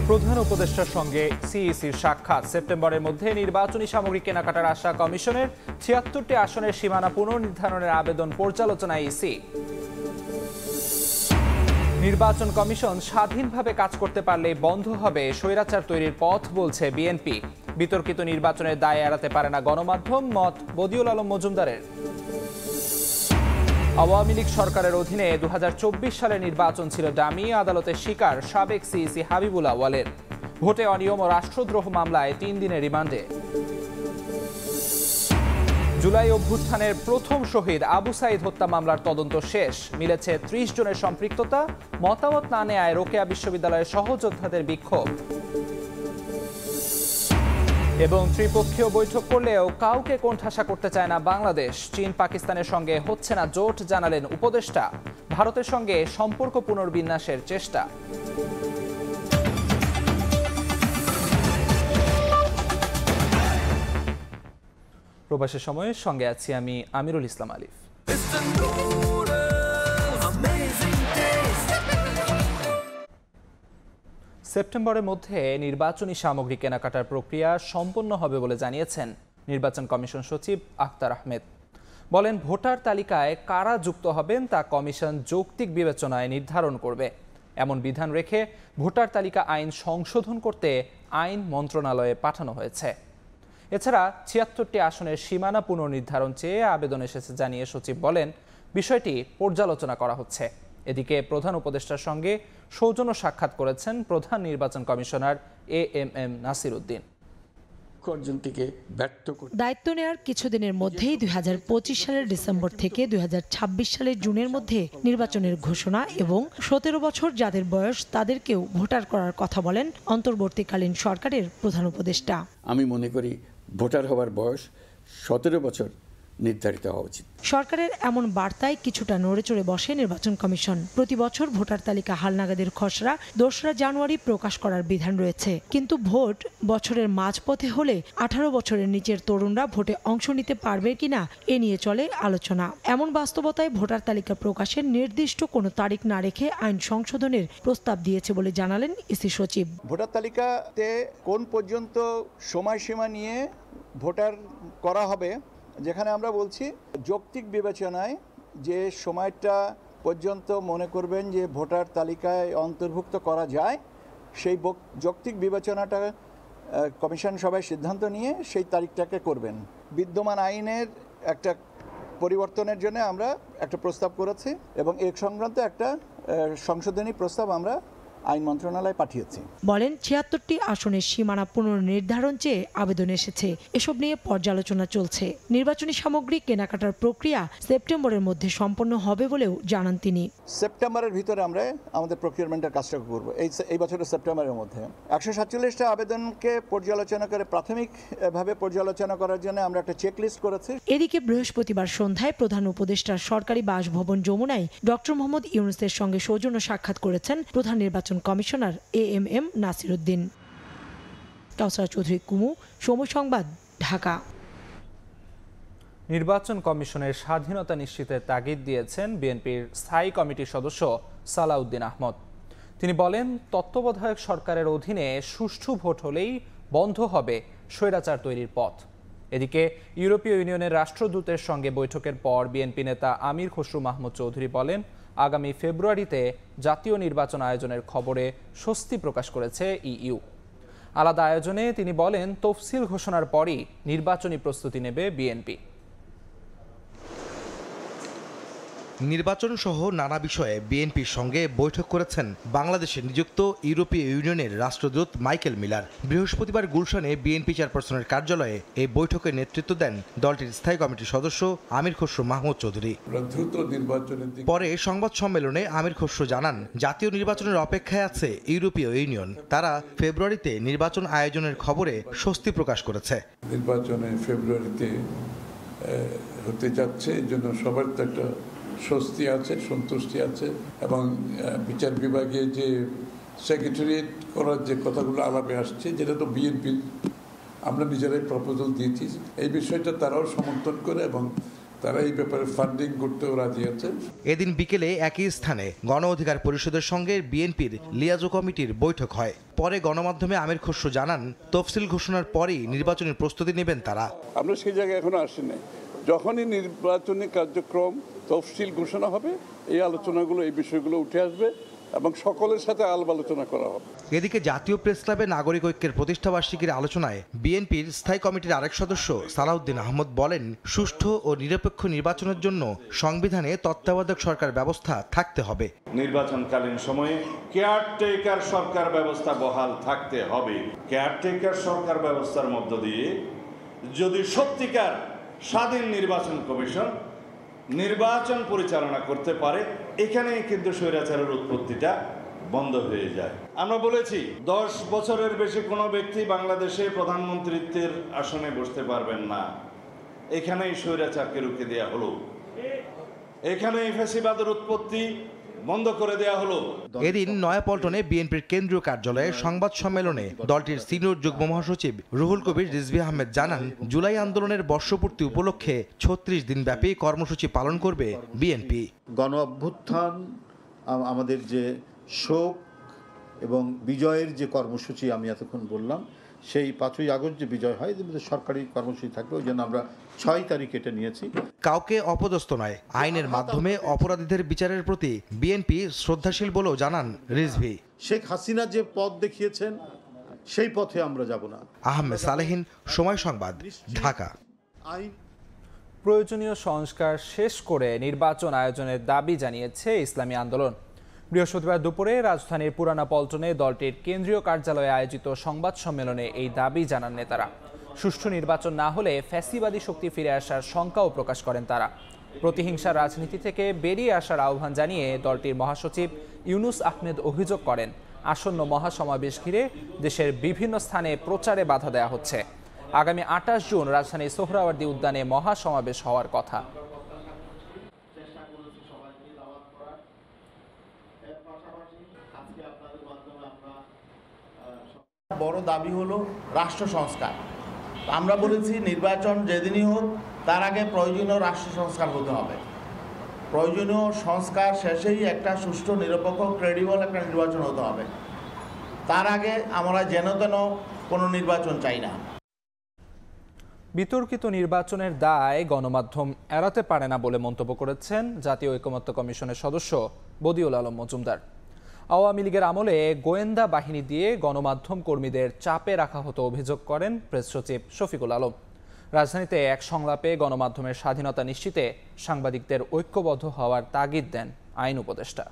প্রধান উপদেষ্টার সঙ্গে সিইসির সাক্ষাৎ। সেপ্টেম্বরের মধ্যে নির্বাচনী সামগ্রী কেনাকাটার আশা কমিশনের। ৭৬টি আসনের সীমানা পুনর্নির্ধারণের আবেদন পর্যালোচনায় ইসি। নির্বাচন কমিশন স্বাধীনভাবে কাজ করতে পারলে বন্ধ হবে স্বৈরাচার তৈরির পথ, বলছে বিএনপি। বিতর্কিত নির্বাচনের দায় এড়াতে পারে না গণমাধ্যম, মত বদিউল আলম মজুমদারের। আওয়ামী লীগ সরকারের অধীনে ২০২৪ সালের নির্বাচন ছিল ডামি, আদালতের শিকার সাবেক সিইসি হাবিবুল আউয়ালের। ভোটে অনিয়ম ও রাষ্ট্রদ্রোহ মামলায় ৩ দিনের রিমান্ডে। জুলাই অভ্যুত্থানের প্রথম শহীদ আবু সাইদ হত্যা মামলার তদন্ত শেষ। মিলেছে ৩০ জনের সম্পৃক্ততা। মতামত না নেয়ায় রোকেয়া বিশ্ববিদ্যালয়ের সহযোদ্ধাদের বিক্ষোভ। এবং ত্রিপক্ষীয় বৈঠক করলেও কাউকে কোণঠাসা করতে চায় না বাংলাদেশ। চীন পাকিস্তানের সঙ্গে হচ্ছে না জোট, জানালেন উপদেষ্টা। ভারতের সঙ্গে সম্পর্ক পুনর্বিন্যাসের চেষ্টা। প্রবাসের সময়ের সঙ্গে আছি আমি আমিরুল ইসলাম আলিফ। সেপ্টেম্বরের মধ্যে নির্বাচনী সামগ্রী কেনাকাটার প্রক্রিয়া সম্পন্ন হবে বলে জানিয়েছেন নির্বাচন কমিশন সচিব আখতার আহমেদ। বলেন, ভোটার তালিকায় কারা যুক্ত হবেন তা কমিশন যৌক্তিক বিবেচনায় নির্ধারণ করবে। এমন বিধান রেখে ভোটার তালিকা আইন সংশোধন করতে আইন মন্ত্রণালয়ে পাঠানো হয়েছে। এছাড়া ৭৬টি আসনের সীমানা পুনর্নির্ধারণ চেয়ে আবেদন এসেছে জানিয়ে সচিব বলেন, বিষয়টি পর্যালোচনা করা হচ্ছে। এদিকে প্রধান উপদেষ্টার সঙ্গে সৌজন্য সাক্ষাৎ করেছেন প্রধান নির্বাচন কমিশনার এএমএম নাসির উদ্দিন। দায়িত্ব নেওয়ার কিছুদিনের মধ্যেই ২০২৫ সালের ডিসেম্বর থেকে ২০২৬ সালের জুনের মধ্যে নির্বাচনের ঘোষণা এবং ১৭ বছর যাদের বয়স তাদেরকেও ভোটার করার কথা বলেন অন্তর্বর্তীকালীন সরকারের প্রধান উপদেষ্টা। আমি মনে করি ভোটার হওয়ার বয়স ১৭ বছর নির্ধারিত হওয়া উচিত। সরকারের এমন বার্তায় কিছুটা নড়েচড়ে বসে নির্বাচন কমিশন। প্রতি বছর ভোটার তালিকা হালনাগাদের খসড়া ২রা জানুয়ারি প্রকাশ করার বিধান রয়েছে, কিন্তু ভোট বছরের মাঝপথে হলে ১৮ বছরের নিচের তরুণরা ভোটে অংশ নিতে পারবে কিনা এ নিয়ে চলে আলোচনা। এমন বাস্তবতায় ভোটার তালিকা প্রকাশের নির্দিষ্ট কোনো তারিখ না রেখে আইন সংশোধনের প্রস্তাব দিয়েছে বলে জানালেন ইসি সচিব। ভোটার তালিকাতে কোন পর্যন্ত সময়সীমা নিয়ে ভোটার করা হবে, যেখানে আমরা বলছি যৌক্তিক বিবেচনায় যে সময়টা পর্যন্ত মনে করবেন যে ভোটার তালিকায় অন্তর্ভুক্ত করা যায়, সেই যৌক্তিক বিবেচনাটা কমিশন সবাই সিদ্ধান্ত নিয়ে সেই তারিখটাকে করবেন। বিদ্যমান আইনের একটা পরিবর্তনের জন্য আমরা একটা প্রস্তাব করেছি এবং এ সংক্রান্ত একটা সংশোধনী প্রস্তাব আমরা আইন মন্ত্রণালয়ে পাঠিয়েছি। বলেন, ৭৬টি আসনের সীমানা পুনর্নির্ধারণ চেয়ে আবেদন এসেছে। এসব নিয়ে পর্যালোচনা চলছে। নির্বাচনী সামগ্রী কেনাকাটার প্রক্রিয়া সেপ্টেম্বরের মধ্যে সম্পন্ন হবে বলেও জানান তিনি। সেপ্টেম্বরের ভিতরে আমরা আমাদের প্রকিউরমেন্টের কাজটা করব। এই বছরের সেপ্টেম্বরের মধ্যে ১৪৭টা আবেদনকে পর্যালোচনা করে প্রাথমিকভাবে পর্যালোচনা করার জন্য আমরা একটা চেকলিস্ট করেছি। এদিকে বৃহস্পতিবার সন্ধ্যায় প্রধান উপদেষ্টার সরকারি বাসভবন যমুনায় ডক্টর মোহাম্মদ ইউনূসের সঙ্গে সৌজন্য সাক্ষাৎ করেছেন প্রধান নির্বাচন কমিশনার এএমএম নাসির উদ্দিন। কাউসার চৌধুরী কুমু, সময় সংবাদ, ঢাকা। নির্বাচন কমিশনের স্বাধীনতা নিশ্চিতের তাগিদ দিয়েছেন বিএনপির স্থায়ী কমিটির সদস্য সালাউদ্দিন আহমদ। তিনি বলেন, তত্ত্বাবধায়ক সরকারের অধীনে সুষ্ঠু ভোট হলেই বন্ধ হবে স্বৈরাচার তৈরির পথ। এদিকে ইউরোপীয় ইউনিয়নের রাষ্ট্রদূতের সঙ্গে বৈঠকের পর বিএনপি নেতা আমির খসরু মাহমুদ চৌধুরী বলেন, আগামী ফেব্রুয়ারিতে জাতীয় নির্বাচন আয়োজনের খবরে স্বস্তি প্রকাশ করেছে ইইউ। আলাদা আয়োজনে তিনি বলেন, তফসিল ঘোষণার পরই নির্বাচনী প্রস্তুতি নেবে বিএনপি। নির্বাচন সহ নানা বিষয়ে বিএনপির সঙ্গে বৈঠক করেছেন বাংলাদেশে নিযুক্ত ইউরোপীয় ইউনিয়নের রাষ্ট্রদূত মাইকেল মিলার। বৃহস্পতিবার গুলশানে বিএনপি চেয়ারপারসনের কার্যালয়ে এই বৈঠকে নেতৃত্ব দেন দলটির স্থায়ী কমিটির সদস্য আমির খসরু মাহমুদ চৌধুরী। পরে সংবাদ সম্মেলনে আমির খসরু জানান, জাতীয় নির্বাচনের অপেক্ষায় আছে ইউরোপীয় ইউনিয়ন। তারা ফেব্রুয়ারিতে নির্বাচন আয়োজনের খবরে স্বস্তি প্রকাশ করেছে। নির্বাচনে ফেব্রুয়ারিতে হতে যাচ্ছে, এই জন্য সবার তো একটা স্বস্তি আছে, সন্তুষ্টি আছে। এবং বিচার বিভাগে যে সেক্রেটারিয়েট করার যে কথাগুলো আলাপে আসছে, যেটা তো বিএনপির আমরা নিজেরাই প্রপোজাল দিয়েছি, এই বিষয়টা তারাও সমর্থন করে এবং তারা এই ব্যাপারে ফান্ডিং করতেও রাজি আছে। এদিন বিকেলে একই স্থানে গণ অধিকার পরিষদের সঙ্গে বিএনপির লিয়াজো কমিটির বৈঠক হয়। পরে গণমাধ্যমে আমির খসরু জানান, তফসিল ঘোষণার পরই নির্বাচনী প্রস্তুতি নেবেন তারা। আমরা সেই জায়গায় এখনো আসিনি। যখনই নির্বাচনী কার্যক্রম তফসিল ঘোষণা হবে, এই আলোচনাগুলো, এই বিষয়গুলো উঠে আসবে এবং সকলের সাথে আলাপ আলোচনা করা হবে। এদিকে জাতীয় প্রেস ক্লাবে নাগরিক ঐক্যের প্রতিষ্ঠাবার্ষিকীর আলোচনায় বিএনপির স্থায়ী কমিটির আরেক সদস্য সালাউদ্দিন আহমদ বলেন, সুষ্ঠু ও নিরপেক্ষ নির্বাচনের জন্য সংবিধানে তত্ত্বাবধায়ক সরকার ব্যবস্থা থাকতে হবে। নির্বাচনকালীন সময়ে কেয়ারটেকার সরকার ব্যবস্থা বহাল থাকতে হবে। কেয়ারটেকার সরকার ব্যবস্থার মধ্য দিয়ে যদি সত্যিকার স্বাধীন নির্বাচন কমিশন নির্বাচন পরিচালনা করতে পারে, এখানেই কিন্তু স্বৈরাচারের উৎপত্তিটা বন্ধ হয়ে যায়। আমরা বলেছি 10 বছরের বেশি কোনো ব্যক্তি বাংলাদেশে প্রধানমন্ত্রীত্বের আসনে বসতে পারবেন না। এখানেই স্বৈরাচারকে রুখে দেওয়া হলো, এখানেই ফ্যাসিবাদের উৎপত্তি বন্ধ করে দেওয়া হলো। এদিন নয়াপল্টনে বিএনপির কেন্দ্রীয় কার্যালয়ে সংবাদ সম্মেলনে দলটির সিনিয়র যুগ্ম মহাসচিব রুহুল কবির রিজভী আহমেদ জানান, জুলাই আন্দোলনের বর্ষপূর্তি উপলক্ষে 36 দিনব্যাপী কর্মসূচি পালন করবে বিএনপি। গণ অভ্যুত্থান, আমাদের যে শোক এবং বিজয়ের যে কর্মসূচি আমি এতক্ষণ বললাম, সেই 5ই আগস্ট যে বিজয় হয়, সরকারি কর্মসূচি থাকবে, ওই জন্য আমরা 6 তারিখ এটা নিয়েছি। কাউকে অপদস্থ নয়, আইনের মাধ্যমে অপরাধীদের বিচারের প্রতি বিএনপি শ্রদ্ধাশীল বলেও জানান রিজভী। শেখ হাসিনা যে পথ দেখিয়েছেন, সেই পথে আমরা যাব না। আহমেদ সালেহীন, সময় সংবাদ, ঢাকা। প্রয়োজনীয় সংস্কার শেষ করে নির্বাচন আয়োজনের দাবি জানিয়েছে ইসলামী আন্দোলন। বৃহস্পতিবার দুপুরে রাজধানীর পুরানা পল্টনে দলটির কেন্দ্রীয় কার্যালয়ে আয়োজিত সংবাদ সম্মেলনে এই দাবি জানান নেতারা। সুষ্ঠু নির্বাচন না হলে ফ্যাসিবাদী শক্তি ফিরে আসার শঙ্কাও প্রকাশ করেন তারা। প্রতিহিংসার রাজনীতি থেকে বেরিয়ে আসার আহ্বান জানিয়ে দলটির মহাসচিব ইউনুস আহমেদ অভিযোগ করেন, আসন্ন মহাসমাবেশ ঘিরে দেশের বিভিন্ন স্থানে প্রচারে বাধা দেওয়া হচ্ছে। আগামী 28 জুন রাজধানীর সোহরাওয়ার্দী উদ্যানে মহাসমাবেশ হওয়ার কথা। বড় দাবি হলো রাষ্ট্র সংস্কার। আমরা বলেছি নির্বাচন যেদিনই হোক, তার আগে প্রয়োজনীয় রাষ্ট্র সংস্কার হতে হবে। প্রয়োজনীয় সংস্কার শেষেই একটা সুষ্ঠু, নিরপেক্ষ, ক্রেডিবল একটা নির্বাচন হতে হবে। তার আগে আমরা যেন তেন কোনো নির্বাচন চাই না। বিতর্কিত নির্বাচনের দায় গণমাধ্যম এড়াতে পারে না বলে মন্তব্য করেছেন জাতীয় ঐকমত্য কমিশনের সদস্য বদিউল আলম মজুমদার। আওয়ামী লীগের আমলে গোয়েন্দা বাহিনী দিয়ে গণমাধ্যম কর্মীদের চাপে রাখা হতো অভিযোগ করেন প্রেস সচিব শফিকুল আলম। রাজধানীতে এক সংলাপে গণমাধ্যমের স্বাধীনতা নিশ্চিতে সাংবাদিকদের ঐক্যবদ্ধ হওয়ার তাগিদ দেন আইন উপদেষ্টা।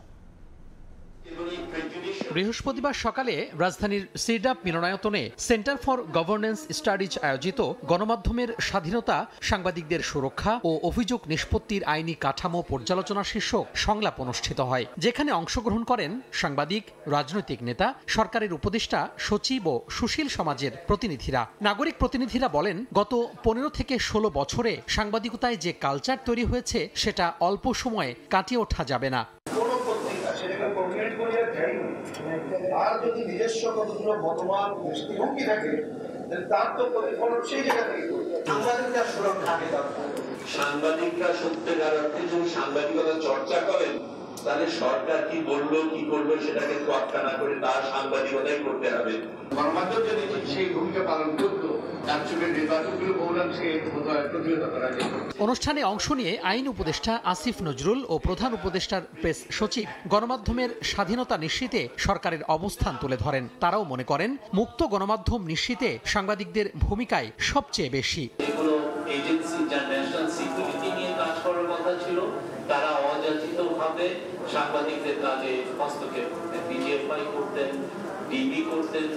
বৃহস্পতিবার সকালে রাজধানীর সিডাপ মিলনায়তনে সেন্টার ফর গভর্নেন্স স্টাডিজ আয়োজিত গণমাধ্যমের স্বাধীনতা, সাংবাদিকদের সুরক্ষা ও অভিযোগ নিষ্পত্তির আইনি কাঠামো পর্যালোচনা শীর্ষক সংলাপ অনুষ্ঠিত হয়, যেখানে অংশগ্রহণ করেন সাংবাদিক, রাজনৈতিক নেতা, সরকারের উপদেষ্টা, সচিব ও সুশীল সমাজের প্রতিনিধিরা। নাগরিক প্রতিনিধিরা বলেন, গত 15 থেকে 16 বছরে সাংবাদিকতায় যে কালচার তৈরি হয়েছে, সেটা অল্প সময়ে কাটিয়ে ওঠা যাবে না। আর যদি নিজস্ব কতগুলো মতবাদ, দৃষ্টিভঙ্গি থাকে, তার তো প্রতিফলন সেই জায়গা থেকে সাংবাদিকরা সুরক্ষা দরকার। সাংবাদিকরা সত্যিকার অর্থে যদি সাংবাদিকতা চর্চা করেন, তাহলে সরকার কি বললো কি করলো সেটাকে তোয়াক্কা না করে তার সাংবাদিকতাই করতে হবে। গণমাধ্যম যদি সেই ভূমিকা পালন করতো, অনুষ্ঠানে অংশ নিয়ে আইন উপদেষ্টা আসিফ নজরুল ও প্রধান উপদেষ্টার প্রেস সচিব গণমাধ্যমের স্বাধীনতা নিশ্চিতে সরকারের অবস্থান তুলে ধরেন। তারাও মনে করেন, মুক্ত গণমাধ্যম নিশ্চিতে সাংবাদিকদের ভূমিকায় সবচেয়ে বেশি। এজেন্সি যা ন্যাশনাল সিকিউরিটি নিয়ে কাজ করার কথা ছিল, তারা অযাচিতভাবে সাংবাদিকদের কাজে হস্তক্ষেপ করতেন, ডিজিএফআই করতেন, ডিবি করতেন।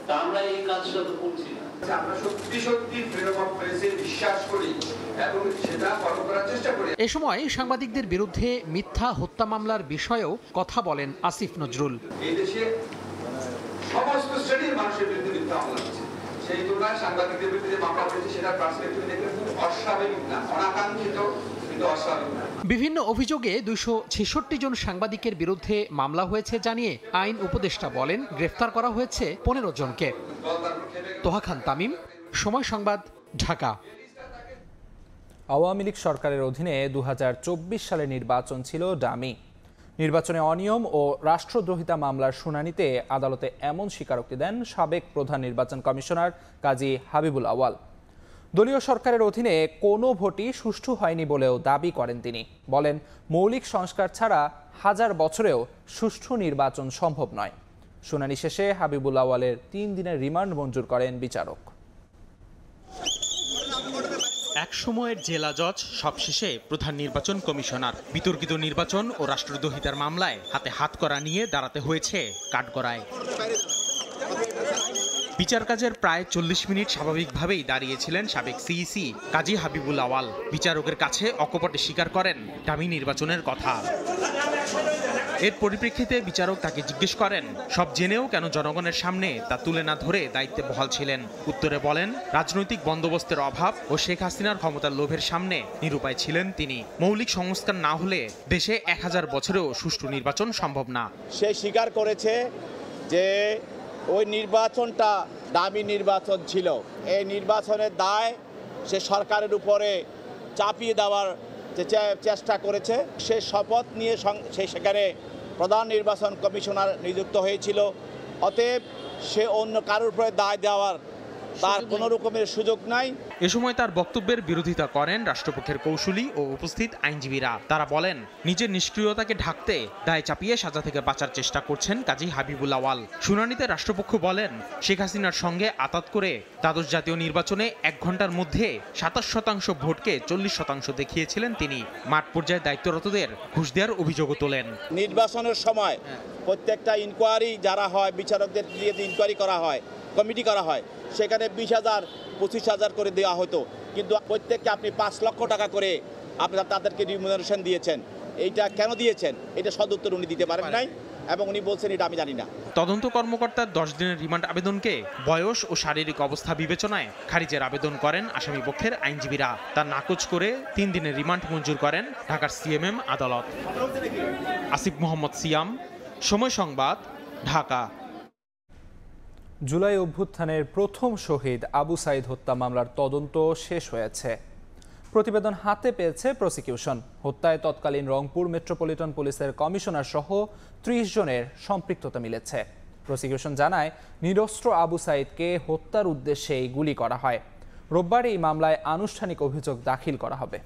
তা আমরা এই কাজটা তো করছি না। আমরা সত্যি সত্যি ফ্রিডম অফ প্রেসে বিশ্বাস করি এবং সেটা ফলো করার চেষ্টা করি। এ সময় সাংবাদিকদের বিরুদ্ধে মিথ্যা হত্যা মামলার বিষয়েও কথা বলেন আসিফ নজরুল। এই দেশে সমস্ত শ্রেণীর মানুষের বিরুদ্ধে মিথ্যা মামলা হচ্ছে, সেই তুলনায় সাংবাদিকদের বিরুদ্ধে মামলা হয়েছে সেটা পার্সপেক্টিভ দেখলে খুব অস্বাভাবিক না, অনাকাঙ্ক্ষিত কিন্তু অস্বাভাবিক না। বিভিন্ন অভিযোগে 266 জন সাংবাদিকের বিরুদ্ধে মামলা হয়েছে জানিয়ে আইন উপদেষ্টা বলেন, গ্রেফতার করা হয়েছে 15 জনকে। তোহা খান তামিম, সময় সংবাদ, ঢাকা। আওয়ামী লীগ সরকারের অধীনে 2024 সালে নির্বাচন ছিল ডামি। নির্বাচনে অনিয়ম ও রাষ্ট্রদ্রোহিতা মামলার শুনানিতে আদালতে এমন স্বীকারোক্তি দেন সাবেক প্রধান নির্বাচন কমিশনার কাজী হাবিবুল আওয়াল। দলীয় সরকারের অধীনে কোনো ভোটই সুষ্ঠু হয়নি বলেও দাবি করেন তিনি। বলেন, মৌলিক সংস্কার ছাড়া হাজার বছরেও সুষ্ঠু নির্বাচন সম্ভব নয়। শুনানি শেষে হাবিবুল আওয়ালের 3 দিনের রিমান্ড মঞ্জুর করেন বিচারক। এক সময়ের জেলা জজ সবশেষে প্রধান নির্বাচন কমিশনার। বিতর্কিত নির্বাচন ও রাষ্ট্রদ্রোহিতার মামলায় হাতে হাত করা নিয়ে দাঁড়াতে হয়েছে কাঠগড়ায়। বিচার কাজের প্রায় 40 মিনিট স্বাভাবিকভাবেই দাঁড়িয়েছিলেন সাবেক সিইসি কাজী হাবিবুল আওয়াল। বিচারকের কাছে অকপটে স্বীকার করেন ডামি নির্বাচনের কথা। এর পরিপ্রেক্ষিতে বিচারক তাকে জিজ্ঞেস করেন, সব জেনেও কেন জনগণের সামনে তা তুলে না ধরে দায়িত্বে বহাল ছিলেন। উত্তরে বলেন, রাজনৈতিক বন্দোবস্তের অভাব ও শেখ হাসিনার ক্ষমতার লোভের সামনে নিরুপায় ছিলেন তিনি। মৌলিক সংস্কার না হলে দেশে 1000 বছরেও সুষ্ঠু নির্বাচন সম্ভব না। সে স্বীকার করেছে যে ওই নির্বাচনটা ডামি নির্বাচন ছিল। এই নির্বাচনের দায় সে সরকারের উপরে চাপিয়ে দেওয়ার চেষ্টা করেছে। সে শপথ নিয়ে সেখানে প্রধান নির্বাচন কমিশনার নিযুক্ত হয়েছিল। অতএব সে অন্য কারোর উপরে দায় দেওয়ার তার কোনো রকমের সুযোগ নাই। এ সময় তার বক্তব্যের বিরোধিতা করেন রাষ্ট্রপক্ষের কৌশলী ও উপস্থিত আইনজীবীরা। তারা বলেন, নিজের নিষ্ক্রিয়তাকে ঢাকতে দায় চাপিয়ে সাজা থেকে বাঁচার চেষ্টা করছেন কাজী হাবিবুল আওয়াল। শুনানিতে রাষ্ট্রপক্ষ বলেন, শেখ হাসিনার সঙ্গে আতাত করে দ্বাদশ জাতীয় নির্বাচনে 1 ঘন্টার মধ্যে 27% ভোটকে 40% দেখিয়েছিলেন তিনি। মাঠ পর্যায়ে দায়িত্বরতদের ঘুষ দেওয়ার অভিযোগও তোলেন। নির্বাচনের সময় প্রত্যেকটা ইনকোয়ারি যারা হয়, বিচারকদের দিয়ে ইনকোয়ারি করা হয়, কমিটি করা হয়, সেখানে 20,000 25,000 করে দেওয়া হতো। কিন্তু প্রত্যেককে আপনি 5 লক্ষ টাকা করে আপনারা তাদেরকে রিমুনারেশন দিয়েছেন। এইটা কেন দিয়েছেন, এটা সদুত্তর উনি দিতে পারেন নাই এবং উনি বলছেন এটা আমি জানি না। তদন্ত কর্মকর্তার 10 দিনের রিমান্ড আবেদনকে বয়স ও শারীরিক অবস্থা বিবেচনায় খারিজের আবেদন করেন আসামি পক্ষের আইনজীবীরা। তা নাকচ করে 3 দিনের রিমান্ড মঞ্জুর করেন ঢাকার সিএমএম আদালত। আসিফ মোহাম্মদ সিয়াম, সময় সংবাদ, ঢাকা। জুলাই অভ্যুত্থানের প্রথম শহীদ আবু সাইদ হত্যা মামলার তদন্ত শেষ হয়েছে। প্রতিবেদন হাতে পেয়েছে প্রসিকিউশন। হত্যায় তৎকালীন রংপুর মেট্রোপলিটন পুলিশের কমিশনার সহ 30 জনের সম্পৃক্ততা মিলেছে। প্রসিকিউশন জানায়, নিরস্ত্র আবু সাইদকে হত্যার উদ্দেশ্যেই গুলি করা হয়। রোববার এই মামলায় আনুষ্ঠানিক অভিযোগ দাখিল করা হবে।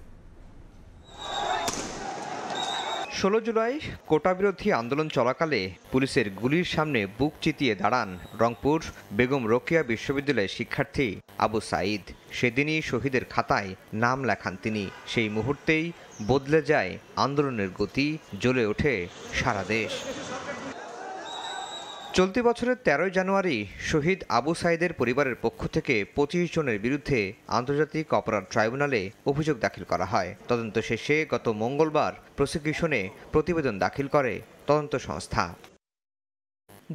16 জুলাই কোটা বিরোধী আন্দোলন চলাকালে পুলিশের গুলির সামনে বুক চিতিয়ে দাঁড়ান রংপুর বেগম রোকেয়া বিশ্ববিদ্যালয়ের শিক্ষার্থী আবু সাইদ। সেদিনই শহীদের খাতায় নাম লেখান তিনি। সেই মুহূর্তেই বদলে যায় আন্দোলনের গতি, জ্বলে ওঠে সারা দেশ। চলতি বছরের 13 জানুয়ারি শহীদ আবু সাইদের পরিবারের পক্ষ থেকে 25 জনের বিরুদ্ধে আন্তর্জাতিক অপরাধ ট্রাইব্যুনালে অভিযোগ দাখিল করা হয়। তদন্ত শেষে গত মঙ্গলবার প্রসিকিউশনে প্রতিবেদন দাখিল করে তদন্ত সংস্থা।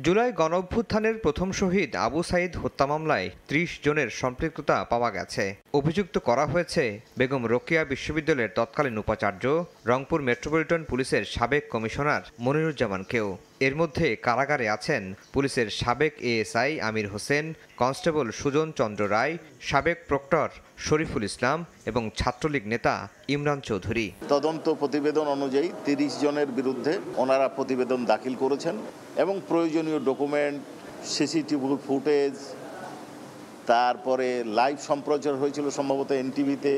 জুলাই গণঅভ্যুত্থানের প্রথম শহীদ আবু সাইদ হত্যা মামলায় 30 জনের সম্পৃক্ততা পাওয়া গেছে। অভিযুক্ত করা হয়েছে বেগম রোকেয়া বিশ্ববিদ্যালয়ের তৎকালীন উপাচার্য, রংপুর মেট্রোপলিটন পুলিশের সাবেক কমিশনার মনিরুজ্জামানকেও। এর মধ্যে কারাগারে আছেন পুলিশের সাবেক এএসআই আমির হোসেন, কনস্টেবল সুজন চন্দ্র রায়, সাবেক প্রক্টর শরীফুল ইসলাম এবং ছাত্রলীগ নেতা ইমরান চৌধুরী। তদন্ত প্রতিবেদন অনুযায়ী 30 জনের বিরুদ্ধে ওনারা প্রতিবেদন দাখিল করেছেন এবং প্রয়োজনীয় ডকুমেন্ট, সিসিটিভি ফুটেজ, তারপরে লাইভ সম্প্রচার হয়েছিল সম্ভবত এনটিভিতে,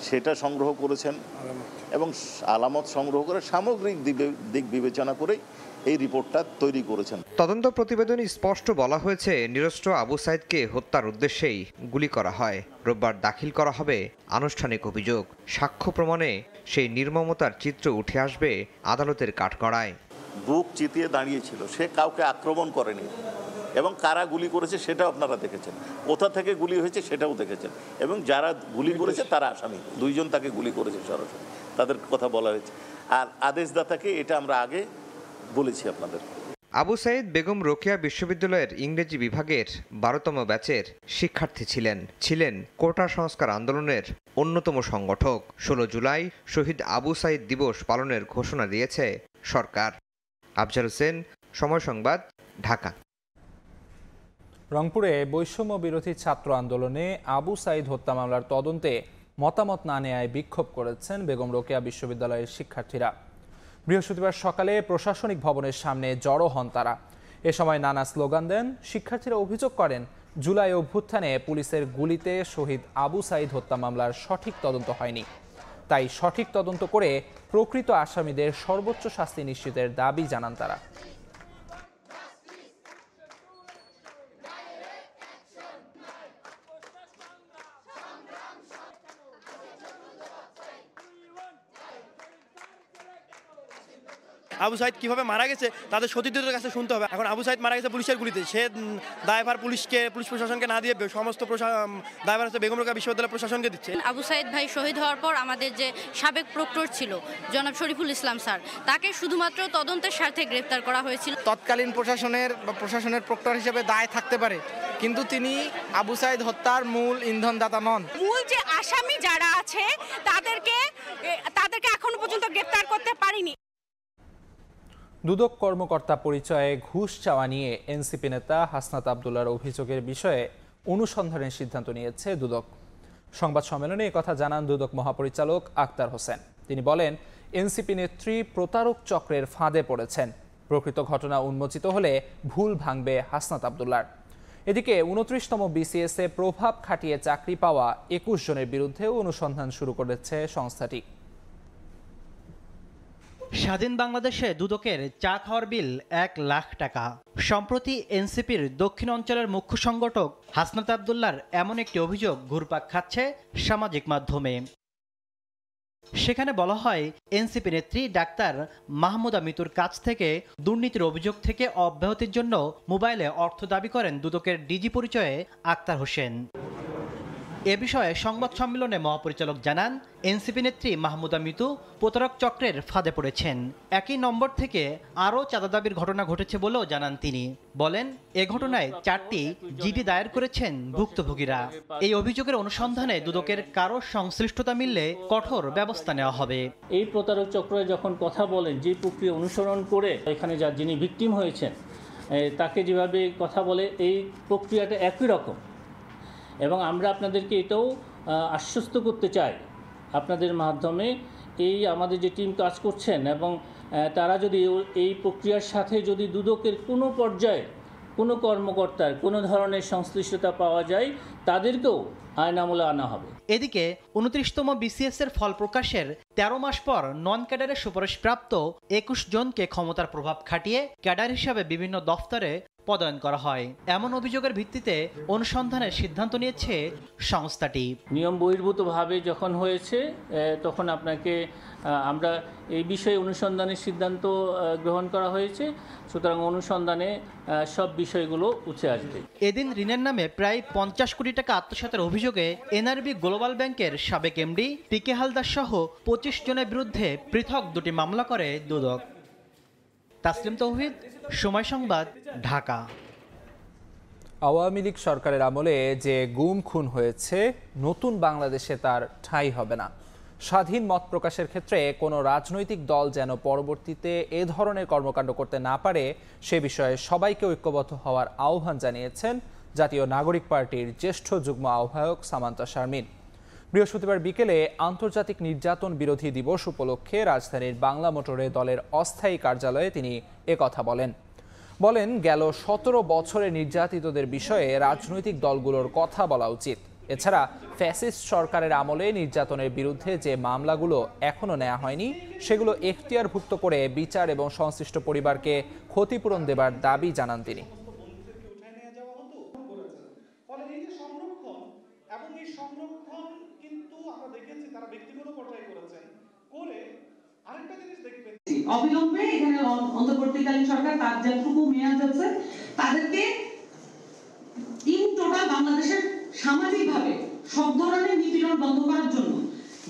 সেটা সংগ্রহ করেছেন এবং আলামত সংগ্রহ করে সামগ্রিক দিক বিবেচনা করে এই রিপোর্টটা তৈরি করেছেন। তদন্ত প্রতিবেদনে স্পষ্ট বলা হয়েছে, নিরস্ত্র আবু সাইদকে হত্যার উদ্দেশ্যেই গুলি করা হয়। রোববার দাখিল করা হবে আনুষ্ঠানিক অভিযোগ। সাক্ষ্য প্রমাণে সেই নির্মমতার চিত্র উঠে আসবে আদালতের কাঠগড়ায়। বুক চিতিয়ে দাঁড়িয়েছিল, সে কাউকে আক্রমণ করেনি এবং কারা গুলি করেছে সেটাও আপনারা দেখেছেন, কোথা থেকে গুলি হয়েছে সেটাও দেখেছেন এবং যারা গুলি করেছে তারা আসামি। 2 জন তাকে গুলি করেছে সরাসরি, তাদের কথা বলা হয়েছে। আর আদেশদাতাকে এটা আমরা আগে বলেছি আপনাদের। আবু সাইদ বেগম রোকেয়া বিশ্ববিদ্যালয়ের ইংরেজি বিভাগের 12তম ব্যাচের শিক্ষার্থী ছিলেন কোটা সংস্কার আন্দোলনের অন্যতম সংগঠক। 16 জুলাই শহীদ আবু সাইদ দিবস পালনের ঘোষণা দিয়েছে সরকার। আফজাল হোসেন, সময় সংবাদ, ঢাকা। রংপুরে বৈষম্য বিরোধী ছাত্র আন্দোলনে আবু সাইদ হত্যা মামলার তদন্তে মতামত না নেয়ায় বিক্ষোভ করেছেন বেগম রোকেয়া বিশ্ববিদ্যালয়ের শিক্ষার্থীরা। বৃহস্পতিবার সকালে প্রশাসনিক ভবনের সামনে জড়ো হন তারা। এ সময় নানা স্লোগান দেন। শিক্ষার্থীরা অভিযোগ করেন, জুলাই অভ্যুত্থানে পুলিশের গুলিতে শহীদ আবু সাইদ হত্যা মামলার সঠিক তদন্ত হয়নি। তাই সঠিক তদন্ত করে প্রকৃত আসামিদের সর্বোচ্চ শাস্তি নিশ্চিতের দাবি জানান তারা। আবু সাইদ কিভাবে মারা গেছে তাদের সতীর্থদের কাছে শুনতে হবে। এখন আবু সাইদ মারা গেছে পুলিশের গুলিতে, সে দায়ভার পুলিশ প্রশাসনকে না দিয়ে সমস্ত দায়ভার হচ্ছে বেগম রোকেয়া বিশ্ববিদ্যালয় প্রশাসনকে দিচ্ছে। আবু সাইদ ভাই শহীদ হওয়ার পর আমাদের যে সাবেক প্রক্টর ছিল জনাব শরীফুল ইসলাম স্যার, তাকে শুধুমাত্র তদন্তের স্বার্থে গ্রেফতার করা হয়েছিল। তৎকালীন প্রশাসনের প্রক্টর হিসেবে দায় থাকতে পারে, কিন্তু তিনি আবু সাইদ হত্যার মূল ইন্ধনদাতা নন। মূল যে আসামি যারা আছে তাদেরকে এখনো পর্যন্ত গ্রেফতার করতে পারিনি। দুদক কর্মকর্তা পরিচয়ে ঘুষ চাওয়া নিয়ে এনসিপি নেতা হাসনাত আবদুল্লাহর অভিযোগের বিষয়ে অনুসন্ধানের সিদ্ধান্ত নিয়েছে দুদক। সংবাদ সম্মেলনে একথা জানান দুদক মহাপরিচালক আক্তার হোসেন। তিনি বলেন, এনসিপি নেত্রী প্রতারক চক্রের ফাঁদে পড়েছেন। প্রকৃত ঘটনা উন্মোচিত হলে ভুল ভাঙবে হাসনাত আবদুল্লাহর। এদিকে 29তম বিসিএসে প্রভাব খাটিয়ে চাকরি পাওয়া 21 জনের বিরুদ্ধেও অনুসন্ধান শুরু করেছে সংস্থাটি। স্বাধীন বাংলাদেশে দুদকের চা খাওয়ার বিল 1 লাখ টাকা। সম্প্রতি এনসিপির দক্ষিণ অঞ্চলের মুখ্য সংগঠক হাসনাত আবদুল্লাহর এমন একটি অভিযোগ ঘুরপাক খাচ্ছে সামাজিক মাধ্যমে। সেখানে বলা হয়, এনসিপি নেত্রী ডাক্তার মাহমুদা মিতুর কাছ থেকে দুর্নীতির অভিযোগ থেকে অব্যাহতির জন্য মোবাইলে অর্থ দাবি করেন দুদকের ডিজি পরিচয়ে আক্তার হোসেন। এ বিষয়ে সংবাদ সম্মেলনে মহাপরিচালক জানান, এনসিপি নেত্রী মাহমুদা মিতু প্রতারক চক্রের ফাঁদে পড়েছেন। একই নম্বর থেকে আরও চাঁদা দাবির ঘটনা ঘটেছে বলেও জানান তিনি। বলেন, এ ঘটনায় 4টি জিডি দায়ের করেছেন ভুক্তভোগীরা। এই অভিযোগের অনুসন্ধানে দুদকের কারো সংশ্লিষ্টতা মিললে কঠোর ব্যবস্থা নেওয়া হবে। এই প্রতারক চক্র যখন কথা বলেন, যে প্রক্রিয়া অনুসরণ করে এখানে যিনি ভিকটিম হয়েছেন তাকে যেভাবে কথা বলে, এই প্রক্রিয়াটা একই রকম। এবং আমরা আপনাদেরকে এটাও আশ্বস্ত করতে চাই আপনাদের মাধ্যমে, এই আমাদের যে টিম কাজ করছেন এবং তারা যদি এই প্রক্রিয়ার সাথে যদি দুদকের কোনো পর্যায়ে কোনো কর্মকর্তার কোনো ধরনের সংশ্লিষ্টতা পাওয়া যায়, তাদেরকেও আইনামূলে আনা হবে। এদিকে 29তম বিসিএস এর ফল প্রকাশের 13 মাস পর নন ক্যাডারের সুপারিশপ্রাপ্ত 21 জনকে ক্ষমতার প্রভাব খাটিয়ে ক্যাডার হিসাবে বিভিন্ন দফতরে পদায়ন করা হয়। এমন অভিযোগের ভিত্তিতে অনুসন্ধানের সিদ্ধান্ত নিয়েছে সংস্থাটি। নিয়ম বহির্ভূতভাবে যখন হয়েছে তখন আপনাকে আমরা এই বিষয়ে অনুসন্ধানের সিদ্ধান্ত গ্রহণ করা হয়েছে। সুতরাং অনুসন্ধানে সব বিষয়গুলো উঠে আসবে। এদিন ঋণের নামে প্রায় 50 কোটি টাকা আত্মসাতের অভিযোগে এনআরবি গ্লোবাল ব্যাংকের সাবেক এমডি পিকে হালদার সহ 25 জনের বিরুদ্ধে পৃথক 2টি মামলা করে দুদক। তাসলিম তৌহিদ, সময় সংবাদ, ঢাকা। আওয়ামী লীগ সরকারের আমলে যে গুম খুন হয়েছে, নতুন বাংলাদেশে তার ঠাঁই হবে না। স্বাধীন মত প্রকাশের ক্ষেত্রে কোনো রাজনৈতিক দল যেন পরবর্তীতে এ ধরনের কর্মকাণ্ড করতে না পারে, সে বিষয়ে সবাইকে ঐক্যবদ্ধ হওয়ার আহ্বান জানিয়েছেন জাতীয় নাগরিক পার্টির জ্যেষ্ঠ যুগ্ম আহ্বায়ক সামান্তা শারমিন। বৃহস্পতিবার বিকেলে আন্তর্জাতিক নির্যাতন বিরোধী দিবস উপলক্ষে রাজধানীর বাংলা মোটরে দলের অস্থায়ী কার্যালয়ে তিনি একথা বলেন, গেল 17 বছরে নির্যাতিতদের বিষয়ে রাজনৈতিক দলগুলোর কথা বলা উচিত। এছাড়া ফ্যাসিস্ট সরকারের আমলে নির্যাতনের বিরুদ্ধে যে মামলাগুলো এখনো নেওয়া হয়নি, সেগুলো এখতিয়ারভুক্ত করে বিচার এবং সংশ্লিষ্ট পরিবারকে ক্ষতিপূরণ দেবার দাবি জানান তিনি। অবিলম্বে এখানে অন্তর্বর্তীকালীন সরকার তার যতটুকু মেয়াদ আছে তাদেরকে ইন টোটাল বাংলাদেশের সামাজিকভাবে সব ধরনের নিপীড়ন বন্ধ করার জন্য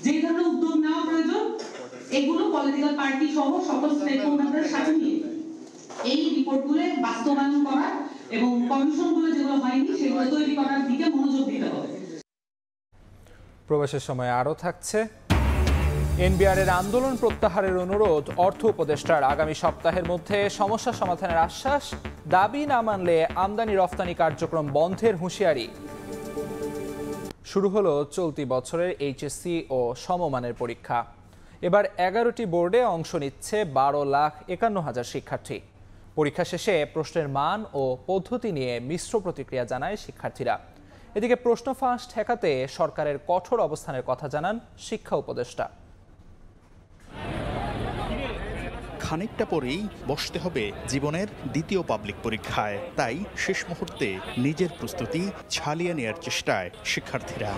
যে ধরনের উদ্যোগ নেওয়া প্রয়োজন, এগুলো পলিটিক্যাল পার্টি সহ সকল স্টেকহোল্ডারদের সাথে নিয়ে এই রিপোর্টগুলো বাস্তবায়ন করা এবং কমিশনগুলো যেগুলো হয়নি সেগুলো তৈরি করার দিকে মনোযোগ দিতে হবে। প্রবেশের সময় আরও থাকছে, এনবিআরের আন্দোলন প্রত্যাহারের অনুরোধ অর্থ উপদেষ্টার। আগামী সপ্তাহের মধ্যে সমস্যা সমাধানের আশ্বাস। দাবি না মানলে আমদানি রফতানি কার্যক্রম বন্ধের হুঁশিয়ারি। শুরু হলো চলতি বছরের এইচএসসি ও সমমানের পরীক্ষা। এবার 11টি বোর্ডে অংশ নিচ্ছে 12,51,000 শিক্ষার্থী। পরীক্ষা শেষে প্রশ্নের মান ও পদ্ধতি নিয়ে মিশ্র প্রতিক্রিয়া জানায় শিক্ষার্থীরা। এদিকে প্রশ্ন ফাঁস ঠেকাতে সরকারের কঠোর অবস্থানের কথা জানান শিক্ষা উপদেষ্টা। খানিকটা পরেই বসতে হবে জীবনের দ্বিতীয় পাবলিক পরীক্ষায়, তাই শেষ মুহূর্তে নিজের প্রস্তুতি ছালিয়ে নেয়ার চেষ্টায় শিক্ষার্থীরা।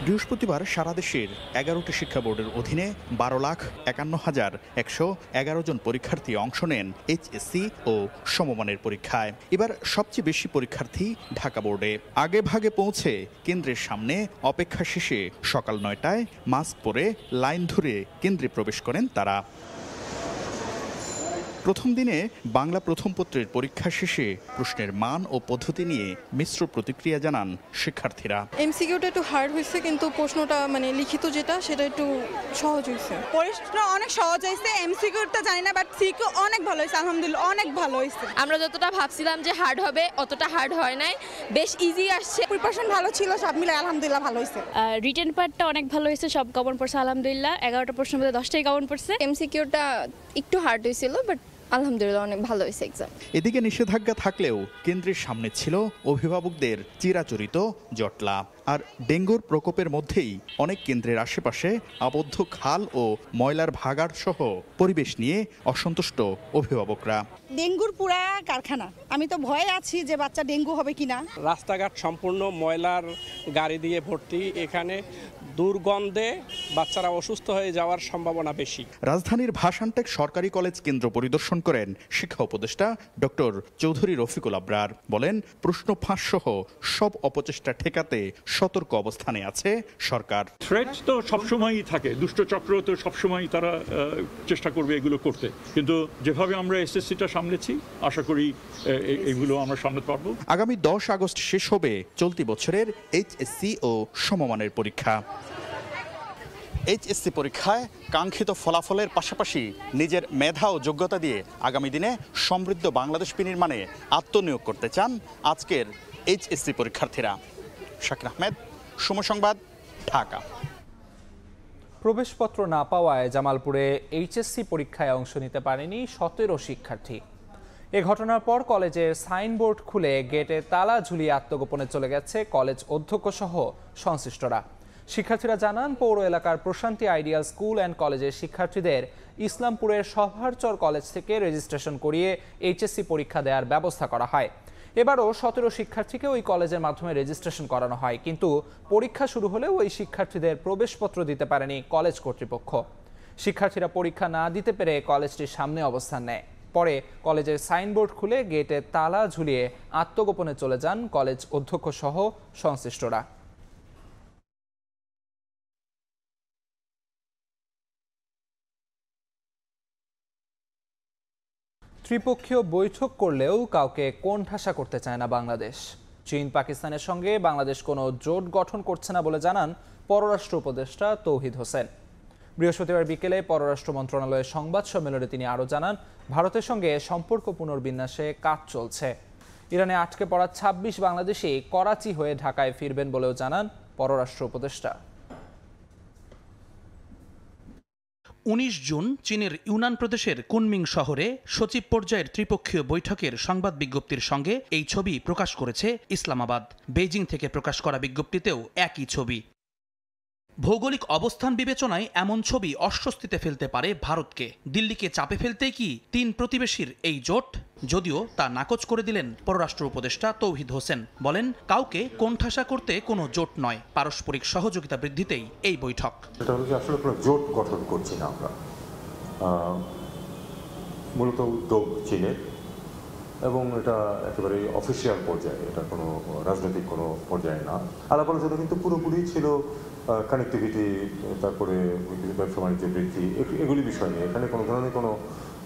বৃহস্পতিবার সারা দেশের 11টি শিক্ষা বোর্ডের অধীনে 12,51,111 জন পরীক্ষার্থী অংশ নেন এইচএসসি ও সমমানের পরীক্ষায়। এবার সবচেয়ে বেশি পরীক্ষার্থী ঢাকা বোর্ডে। আগে ভাগে পৌঁছে কেন্দ্রের সামনে অপেক্ষা শেষে সকাল 9টায় মাস্ক পরে লাইন ধরে কেন্দ্রে প্রবেশ করেন তারা। প্রথম দিনে বাংলা প্রথম পত্রের পরীক্ষা শেষে প্রশ্নের মান ও পদ্ধতি নিয়ে মিশ্র প্রতিক্রিয়া জানান শিক্ষার্থীরা। এমসিকিউটা একটু হার্ড হয়েছে, কিন্তু প্রশ্নটা লিখিত যেটা সেটা একটু সহজ হয়েছে। প্রশ্ন অনেক সহজ হয়েছে, এমসিকিউটা জানি না, বাট সিকিউ অনেক ভালো হয়েছে, আলহামদুলিল্লাহ অনেক ভালো হয়েছে। আমরা যতটা ভাবছিলাম যে হার্ড হবে অতটা হার্ড হয় নাই, বেশ ইজি আসছে। প্রিপারেশন ভালো ছিল, সব মিলে আলহামদুলিল্লাহ ভালো হয়েছে। রিটেন পার্টটা অনেক ভালো হয়েছে, সব কমন পড়ছে আলহামদুলিল্লাহ। 11টা প্রশ্নের মধ্যে 10টাই কমন পড়ছে। এমসিকিউটা একটু হার্ড হয়েছিল, বাট আলহামদুলিল্লাহ অনেক ভালো হয়েছে এক্সাম। এদিকে নিষেধাজ্ঞা থাকলেও কেন্দ্রের সামনে ছিল অভিভাবকদের চিরাচরিত জটলা। আর ডেঙ্গুর প্রকোপের মধ্যেই অনেক কেন্দ্রের আশেপাশে আবদ্ধ খাল ও ময়লার ভাগাড় সহ পরিবেশ নিয়ে অসন্তুষ্ট অভিভাবকরা। ডেঙ্গুর পুরা কারখানা, আমি তো ভয়ে আছি যে বাচ্চা ডেঙ্গু হবে কিনা। রাস্তাঘাট সম্পূর্ণ ময়লার গাড়ি দিয়ে ভর্তি, এখানে দুর্গন্ধে বাচ্চারা অসুস্থ হয়ে যাওয়ার সম্ভাবনা বেশি। রাজধানীর ভাসানটেক সরকারি কলেজ কেন্দ্র পরিদর্শন করেন শিক্ষা উপদেষ্টা ডক্টর চৌধুরী রফিকুল আবরার। বলেন, প্রশ্ন ফাঁস সহ সব অপচেষ্টা ঠেকাতে সতর্ক অবস্থানে আছে সরকার। থ্রেট তো সবসময়ই থাকে, দুষ্ট চক্র তো সবসময়ই তারা চেষ্টা করবে এগুলো করতে, কিন্তু যেভাবে আমরা এসএসসিটা সামলেছি আশা করি এগুলো আমরা সামলাতে পারবো। আগামী 10 আগস্ট শেষ হবে চলতি বছরের এইচএসসি ও সমমানের পরীক্ষা। এইচএসসি পরীক্ষায় কাঙ্ক্ষিত ফলাফলের পাশাপাশি নিজের মেধা ও যোগ্যতা দিয়ে আগামী দিনে সমৃদ্ধ বাংলাদেশ বিনির্মাণে আত্মনিয়োগ করতে চান আজকের এইচএসসি পরীক্ষার্থীরা। শাকির আহমেদ, সময় সংবাদ, ঢাকা। প্রবেশপত্র না পাওয়ায় জামালপুরে এইচএসসি পরীক্ষায় অংশ নিতে পারেনি 17 শিক্ষার্থী। এ ঘটনার পর কলেজের সাইনবোর্ড খুলে গেটে তালা ঝুলিয়ে আত্মগোপনে চলে গেছে কলেজ অধ্যক্ষ সহ সংশ্লিষ্টরা। শিক্ষার্থীরা জানান, পৌর এলাকার প্রশান্তি আইডিয়াল স্কুল অ্যান্ড কলেজের শিক্ষার্থীদের ইসলামপুরের সভারচর কলেজ থেকে রেজিস্ট্রেশন করিয়ে এইচএসসি পরীক্ষা দেওয়ার ব্যবস্থা করা হয়। এবারও 17 শিক্ষার্থীকে ওই কলেজের মাধ্যমে রেজিস্ট্রেশন করানো হয়, কিন্তু পরীক্ষা শুরু হলেও ওই শিক্ষার্থীদের প্রবেশপত্র দিতে পারেনি কলেজ কর্তৃপক্ষ। শিক্ষার্থীরা পরীক্ষা না দিতে পেরে কলেজটির সামনে অবস্থান নেয়। পরে কলেজের সাইনবোর্ড খুলে গেটে তালা ঝুলিয়ে আত্মগোপনে চলে যান কলেজ অধ্যক্ষ সহ সংশ্লিষ্টরা। ত্রিপক্ষীয় বৈঠক করলেও কাউকে কোণঠাসা করতে চায় না বাংলাদেশ। চীন পাকিস্তানের সঙ্গে বাংলাদেশ কোনো জোট গঠন করছে না বলে জানান পররাষ্ট্র উপদেষ্টা তৌহিদ হোসেন। বৃহস্পতিবার বিকেলে পররাষ্ট্র মন্ত্রণালয়ের সংবাদ সম্মেলনে তিনি আরও জানান, ভারতের সঙ্গে সম্পর্ক পুনর্বিন্যাসে কাজ চলছে। ইরানে আটকে পড়া 26 বাংলাদেশি করাচি হয়ে ঢাকায় ফিরবেন বলেও জানান পররাষ্ট্র উপদেষ্টা। 19 জুন চীনের ইউনান প্রদেশের কুনমিং শহরে সচিব পর্যায়ের ত্রিপক্ষীয় বৈঠকের সংবাদ বিজ্ঞপ্তির সঙ্গে এই ছবি প্রকাশ করেছে ইসলামাবাদ। বেইজিং থেকে প্রকাশ করা বিজ্ঞপ্তিতেও একই ছবি। ভৌগোলিক অবস্থান বিবেচনায় এমন ছবি অস্বস্তিতে ফেলতে পারে ভারতকে। দিল্লিকে চাপে ফেলতেই কি 3 প্রতিবেশীর এই জোট? যদিও তা নাকচ করে দিলেন পররাষ্ট্র উপদেষ্টা তৌহিদ হোসেন। বলেন, কাউকে কোণঠাসা করতে কোনো জোট নয়, পারস্পরিক সহযোগিতা বৃদ্ধিতেই এই বৈঠক। এটা হলো আসলে কোনো জোট গঠন করছি না আমরা, মূলত উদ্যোগ চীনের, এবং এটা একেবারে অফিসিয়াল পর্যায়ে, এটা কোনো রাজনৈতিক কোনো পর্যায়ে না। আলাপ আলোচনা কিন্তু পুরোপুরি ছিল কানেক্টিভিটি, তারপরে ব্যবসা বাণিজ্য বৃদ্ধি, এগুলি বিষয় নিয়ে। এখানে কোনো ধরনের কোনো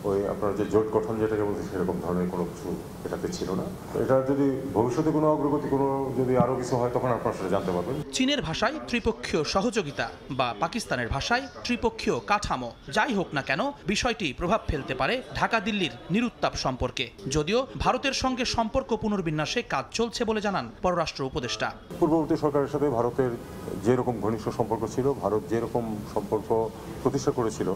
ওই আপনার যে জোট গঠন যেটাকে বলছে সেরকম ধরনের কোনো কিছু এটাতে ছিল না। এটা যদি ভবিষ্যতে কোনো অগ্রগতি কোনো যদি আরও কিছু হয় তখন আপনারা সেটা জানতে পারবেন। চীনের ভাষায় ত্রিপক্ষীয় সহযোগিতা বা পাকিস্তানের ভাষায় ত্রিপক্ষীয় কাঠামো যাই হোক না কেন বিষয়টি প্রভাব ফেলতে পারে ঢাকা দিল্লির নিরুত্তাপ সম্পর্কে, যদিও ভারতের সঙ্গে সম্পর্ক পুনর্বিন্যাসে কাজ চলছে বলে জানান পররাষ্ট্র উপদেষ্টা। পূর্ববর্তী সরকারের সাথে ভারতের যেরকম ঘনিষ্ঠ সম্পর্ক ছিল, ভারত যেরকম সম্পর্ক প্রতিষ্ঠা করেছিল,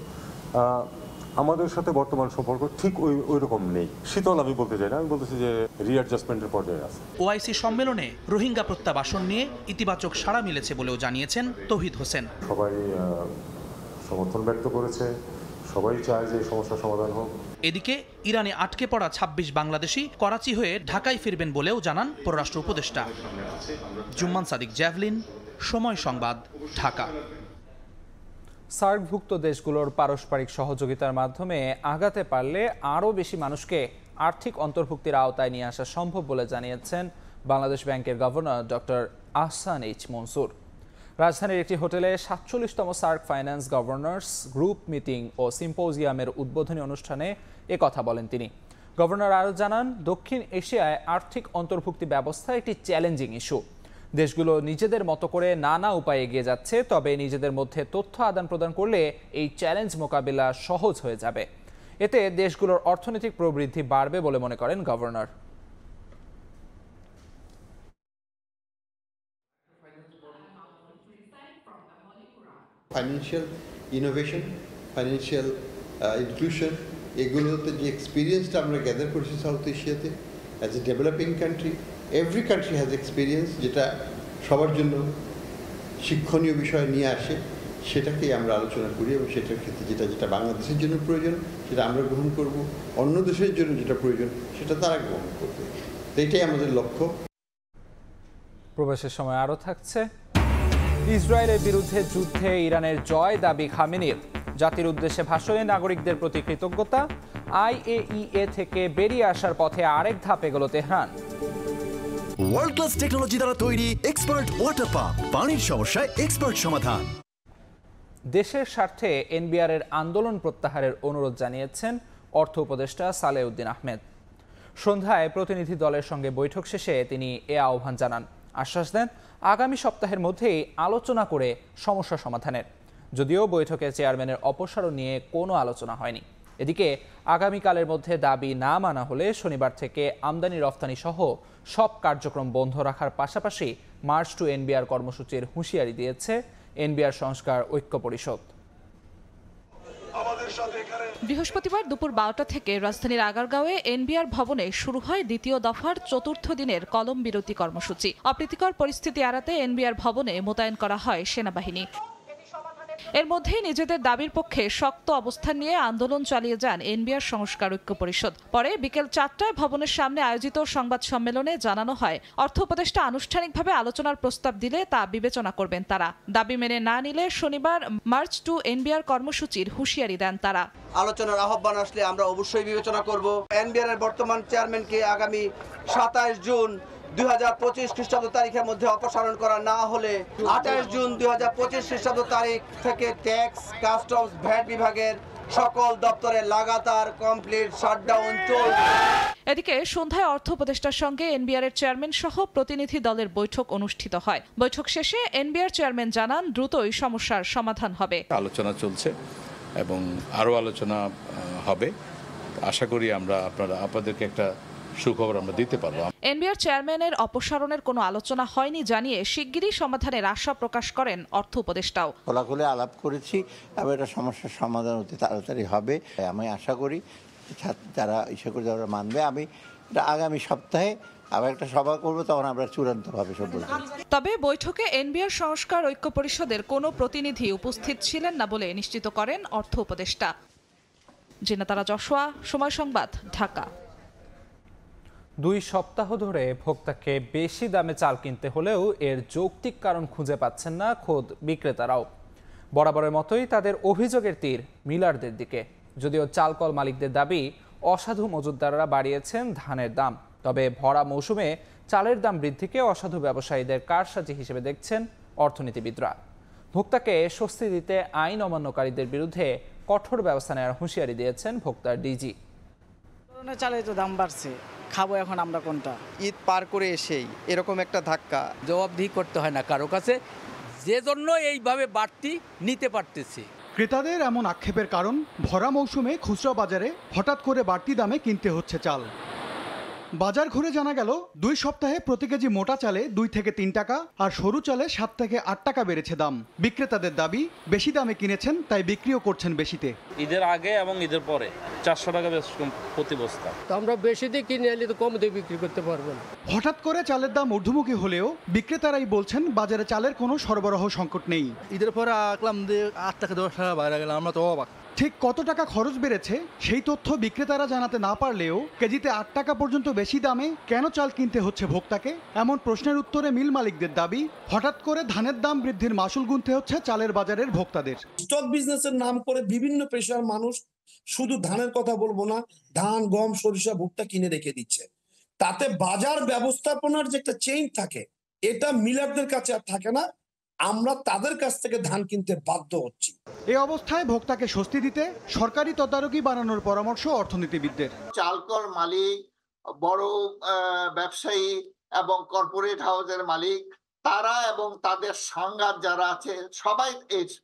আমাদের সাথে বর্তমান সম্পর্ক ঠিক ওই রকম নেই। শীতল আমি বলতে চাই না, আমি বলতেছি যে রিঅ্যাডজাস্টমেন্টের পর্যায়ে আছে। ওআইসি সম্মেলনে রোহিঙ্গা প্রত্যাবাসন নিয়ে ইতিবাচক সাড়া মিলেছে বলেও জানিয়েছেন তৌহিদ হোসেন। সবাই সমর্থন ব্যক্ত করেছে, সবাই চায় যে সমস্যার সমাধান হোক। এদিকে ইরানে আটকে পড়া ২৬ বাংলাদেশি করাচি হয়ে ঢাকায় ফিরবেন বলেও জানান পররাষ্ট্র উপদেষ্টা। জুম্মান সাদিক, জ্যাভলিন, সময় সংবাদ, ঢাকা। সার্কভুক্ত দেশগুলোর পারস্পরিক সহযোগিতার মাধ্যমে আগাতে পারলে আরও বেশি মানুষকে আর্থিক অন্তর্ভুক্তির আওতায় নিয়ে আসা সম্ভব বলে জানিয়েছেন বাংলাদেশ ব্যাংকের governor doctor Ahsan H Mansur. রাজধানীর একটি হোটেলে ৪৭তম SAARC finance governors group meeting ও সিম্পোজিয়ামের উদ্বোধনী অনুষ্ঠানে কথা বলেন তিনি। গভর্নর আরও জানান, দক্ষিণ এশিয়ায় আর্থিক অন্তর্ভুক্তি ব্যবস্থা একটি চ্যালেঞ্জিং ইস্যু। দেশগুলো নিজেদের মতো করে নানা উপায়ে এগিয়ে যাচ্ছে, তবে নিজেদের মধ্যে তথ্য আদান প্রদান করলে এই চ্যালেঞ্জ মোকাবিলা সহজ হয়ে যাবে। এতে দেশগুলোর অর্থনৈতিক প্রবৃদ্ধি বাড়বে বলে মনে করেন governor. Financial innovation, financial inclusion, এগুলোতে যে এক্সপিরিয়েন্সটা আমরা গ্যাদার করেছি সাউথ এশিয়াতে as a developing country, every country has experience, যেটা সবার জন্য শিক্ষণীয় বিষয় নিয়ে আসে, সেটাকেই আমরা আলোচনা করি এবং সেটার ক্ষেত্রে যেটা বাংলাদেশের জন্য প্রয়োজন সেটা আমরা গ্রহণ করব, অন্য দেশের জন্য যেটা প্রয়োজন সেটা তারা গ্রহণ করবে। তো এটাই আমাদের লক্ষ্য। প্রবেশের সময় আরও থাকছে, ইসরায়েলের বিরুদ্ধে যুদ্ধে ইরানের জয় দাবি খামেনির। জাতির উদ্দেশ্যে ভাষণে নাগরিকদের প্রতি কৃতজ্ঞতা। IAEA থেকে বেরিয়ে আসার পথে আরেক ধাপ এগোলো তেহরান। ওয়ার্ল্ড ক্লাস টেকনোলজি দ্বারা তৈরি এক্সপার্ট ওয়াটার পাম্প, পানির সমস্যায় এক্সপার্ট সমাধান। দেশের স্বার্থে এনবিআর এর আন্দোলন প্রত্যাহারের অনুরোধ জানিয়েছেন অর্থ উপদেষ্টা সালেউদ্দিন আহমেদ। সন্ধ্যায় প্রতিনিধি দলের সঙ্গে বৈঠক শেষে তিনি এ আহ্বান জানান। আশ্বাস দেন, আগামী সপ্তাহের মধ্যেই আলোচনা করে সমস্যা সমাধানের। যদিও বৈঠকে চেয়ারম্যানের অপসারণ নিয়ে কোনো আলোচনা হয়নি। এদিকে আগামীকালের মধ্যে দাবি না মানা হলে শনিবার থেকে আমদানি রফতানি সহ সব কার্যক্রম বন্ধ রাখার পাশাপাশি মার্চ টু এনবিআর কর্মসূচির হুঁশিয়ারি দিয়েছে এনবিআর সংস্কার ঐক্য পরিষদ। বৃহস্পতিবার দুপুর 12টা থেকে রাজধানীর আগারগাঁওয়ে এনবিআর ভবনে শুরু হয় দ্বিতীয় দফার চতুর্থ দিনের কলম বিরতি কর্মসূচি। অপ্রীতিকর পরিস্থিতি এড়াতে এনবিআর ভবনে মোতায়েন করা হয় সেনাবাহিনী। এর মধ্যেই নিজেদের দাবির পক্ষে শক্ত অবস্থান নিয়ে আন্দোলন চালিয়ে যান এনবিআর সংস্কার ঐক্য পরিষদ। পরে বিকেল 4টায় ভবনের সামনে আয়োজিত সংবাদ সম্মেলনে জানানো হয়, অর্থ উপদেষ্টা আনুষ্ঠানিকভাবে আলোচনার প্রস্তাব দিলে তা বিবেচনা করবেন তারা। দাবি মেনে না নিলে শনিবার মার্চ টু এনবিআর কর্মসূচির হুঁশিয়ারি দেন তারা। আলোচনার আহ্বান আসলে আমরা অবশ্যই বিবেচনা করব। এনবিআর এর বর্তমান চেয়ারম্যানকে আগামী 27 জুন 2025 খ্রিস্টাব্দ তারিখের মধ্যে অপসারণ করা না হলে 28 জুন 2025 খ্রিস্টাব্দ তারিখ থেকে ট্যাক্স, কাস্টমস, ভ্যাট বিভাগের সকল দপ্তরে লাগাতার কমপ্লিট শাটডাউন চলবে। এদিকে সন্ধ্যায় অর্থ উপদেষ্টার সঙ্গে এনবিআর এর চেয়ারম্যান সহ প্রতিনিধি দলের বৈঠক অনুষ্ঠিত হয়। বৈঠক শেষে এনবিআর চেয়ারম্যান জানান, দ্রুতই সমস্যার সমাধান হবে। আলোচনা চলছে এবং আরও আলোচনা হবে। আশা করি আমরা আপনাদেরকে একটা সুখবর আমরা দিতে পারবো। এনবিআর চেয়ারম্যানের অপসারণের কোনো আলোচনা হয়নি জানিয়ে শিগগিরই সমাধানের আশা প্রকাশ করেন অর্থ উপদেষ্টাও। খোলাখুলি আলাপ করেছি এবং এটা সমস্যার সমাধান অতি তাড়াতাড়ি হবে। আমি আশা করি যারা ইচ্ছা করে যারা মানবে। আমি এটা আগামী সপ্তাহে আবার একটা সভা করবো, তখন আমরা চূড়ান্তভাবে সব বলবো। তবে বৈঠকে এনবিআর সংস্কার ঐক্য পরিষদের কোনো প্রতিনিধি উপস্থিত ছিলেন না বলে নিশ্চিত করেন অর্থ উপদেষ্টা। জিনাতারা যশোয়া, সময় সংবাদ, ঢাকা। 2 সপ্তাহ ধরে ভোক্তাকে বেশি দামে চাল কিনতে হলেও এর যৌক্তিক কারণ খুঁজে পাচ্ছেন না খোদ বিক্রেতারাও। বরাবরের মতোই তাদের অভিযোগের তীর মিলারদের দিকে। যদিও চালকল মালিকদের দাবি, অসাধু মজুতদাররা বাড়িয়েছেন ধানের দাম। তবে ভরা মৌসুমে চালের দাম বৃদ্ধিকে অসাধু ব্যবসায়ীদের কারসাজি হিসেবে দেখছেন অর্থনীতিবিদরা। ভোক্তাকে স্বস্তি দিতে আইন অমান্যকারীদের বিরুদ্ধে কঠোর ব্যবস্থা নেওয়ার হুঁশিয়ারি দিয়েছেন ভোক্তার ডিজি। চালের তো দাম বাড়ছে, খাবো এখন আমরা কোনটা? ঈদ পার করে এসেই এরকম একটা ধাক্কা, জবাবদিহি করতে হয় না কারো কাছে, যে জন্য এইভাবে বাড়তি নিতে পারতেছি। ক্রেতাদের এমন আক্ষেপের কারণ ভরা মৌসুমে খুচরা বাজারে হঠাৎ করে বাড়তি দামে কিনতে হচ্ছে চাল। বাজার ঘুরে জানা গেল 2 সপ্তাহে প্রতি কেজি মোটা চালে 2 থেকে 3 টাকা আর সরু চালে 7 থেকে 8 টাকা বেড়েছে দাম। বিক্রেতাদের দাবি, বেশি দামে কিনেছেন তাই বিক্রিও করছেন বেশিতে। ঈদের আগে এবং ঈদের পরে 400 টাকা প্রতি বস্তা। তো আমরা বেশি দিয়ে কিনে এলে তো কম দিয়ে বিক্রি করতে পারবো না। হঠাৎ করে চালের দাম ঊর্ধ্বমুখী হলেও বিক্রেতারাই বলছেন বাজারে চালের কোনো সরবরাহ সংকট নেই। ঈদের পরে আঁকলাম যে 8 টাকা 10 টাকা বাইরে গেলাম, আমরা তো অবাক। ঠিক কত টাকা খরচ বেড়েছে সেই তথ্য বিক্রেতারা জানাতে না পারলেও কেজিতে 8 টাকা পর্যন্ত বেশি দামে কেন চাল কিনতে হচ্ছে ভোক্তাকে, এমন প্রশ্নের উত্তরে মিল মালিকদের দাবি, হঠাৎ করে ধানের দাম বৃদ্ধির মাসুল গুনতে হচ্ছে চালের বাজারের ভোক্তাদের। স্টক বিজনেসের নাম করে বিভিন্ন পেশার মানুষ, শুধু ধানের কথা বলবো না, ধান, গম, সরিষা, ভুট্টা কিনে রেখে দিচ্ছে। তাতে বাজার ব্যবস্থাপনার যে একটা চেইন থাকে, এটা মিলারদের কাছে আর থাকে না। আমরা তাদের কাছ থেকে ধান কিনতে বাধ্য হচ্ছি। এই অবস্থায় ভোক্তাকে স্বস্তি দিতে সরকারি তদারকি বাড়ানোর পরামর্শ অর্থনীতিবিদদের। চালকল মালিক, বড় ব্যবসায়ী এবং কর্পোরেট হাউসের মালিক, তারা এবং তাদের সংঘাত যারা আছে সবাই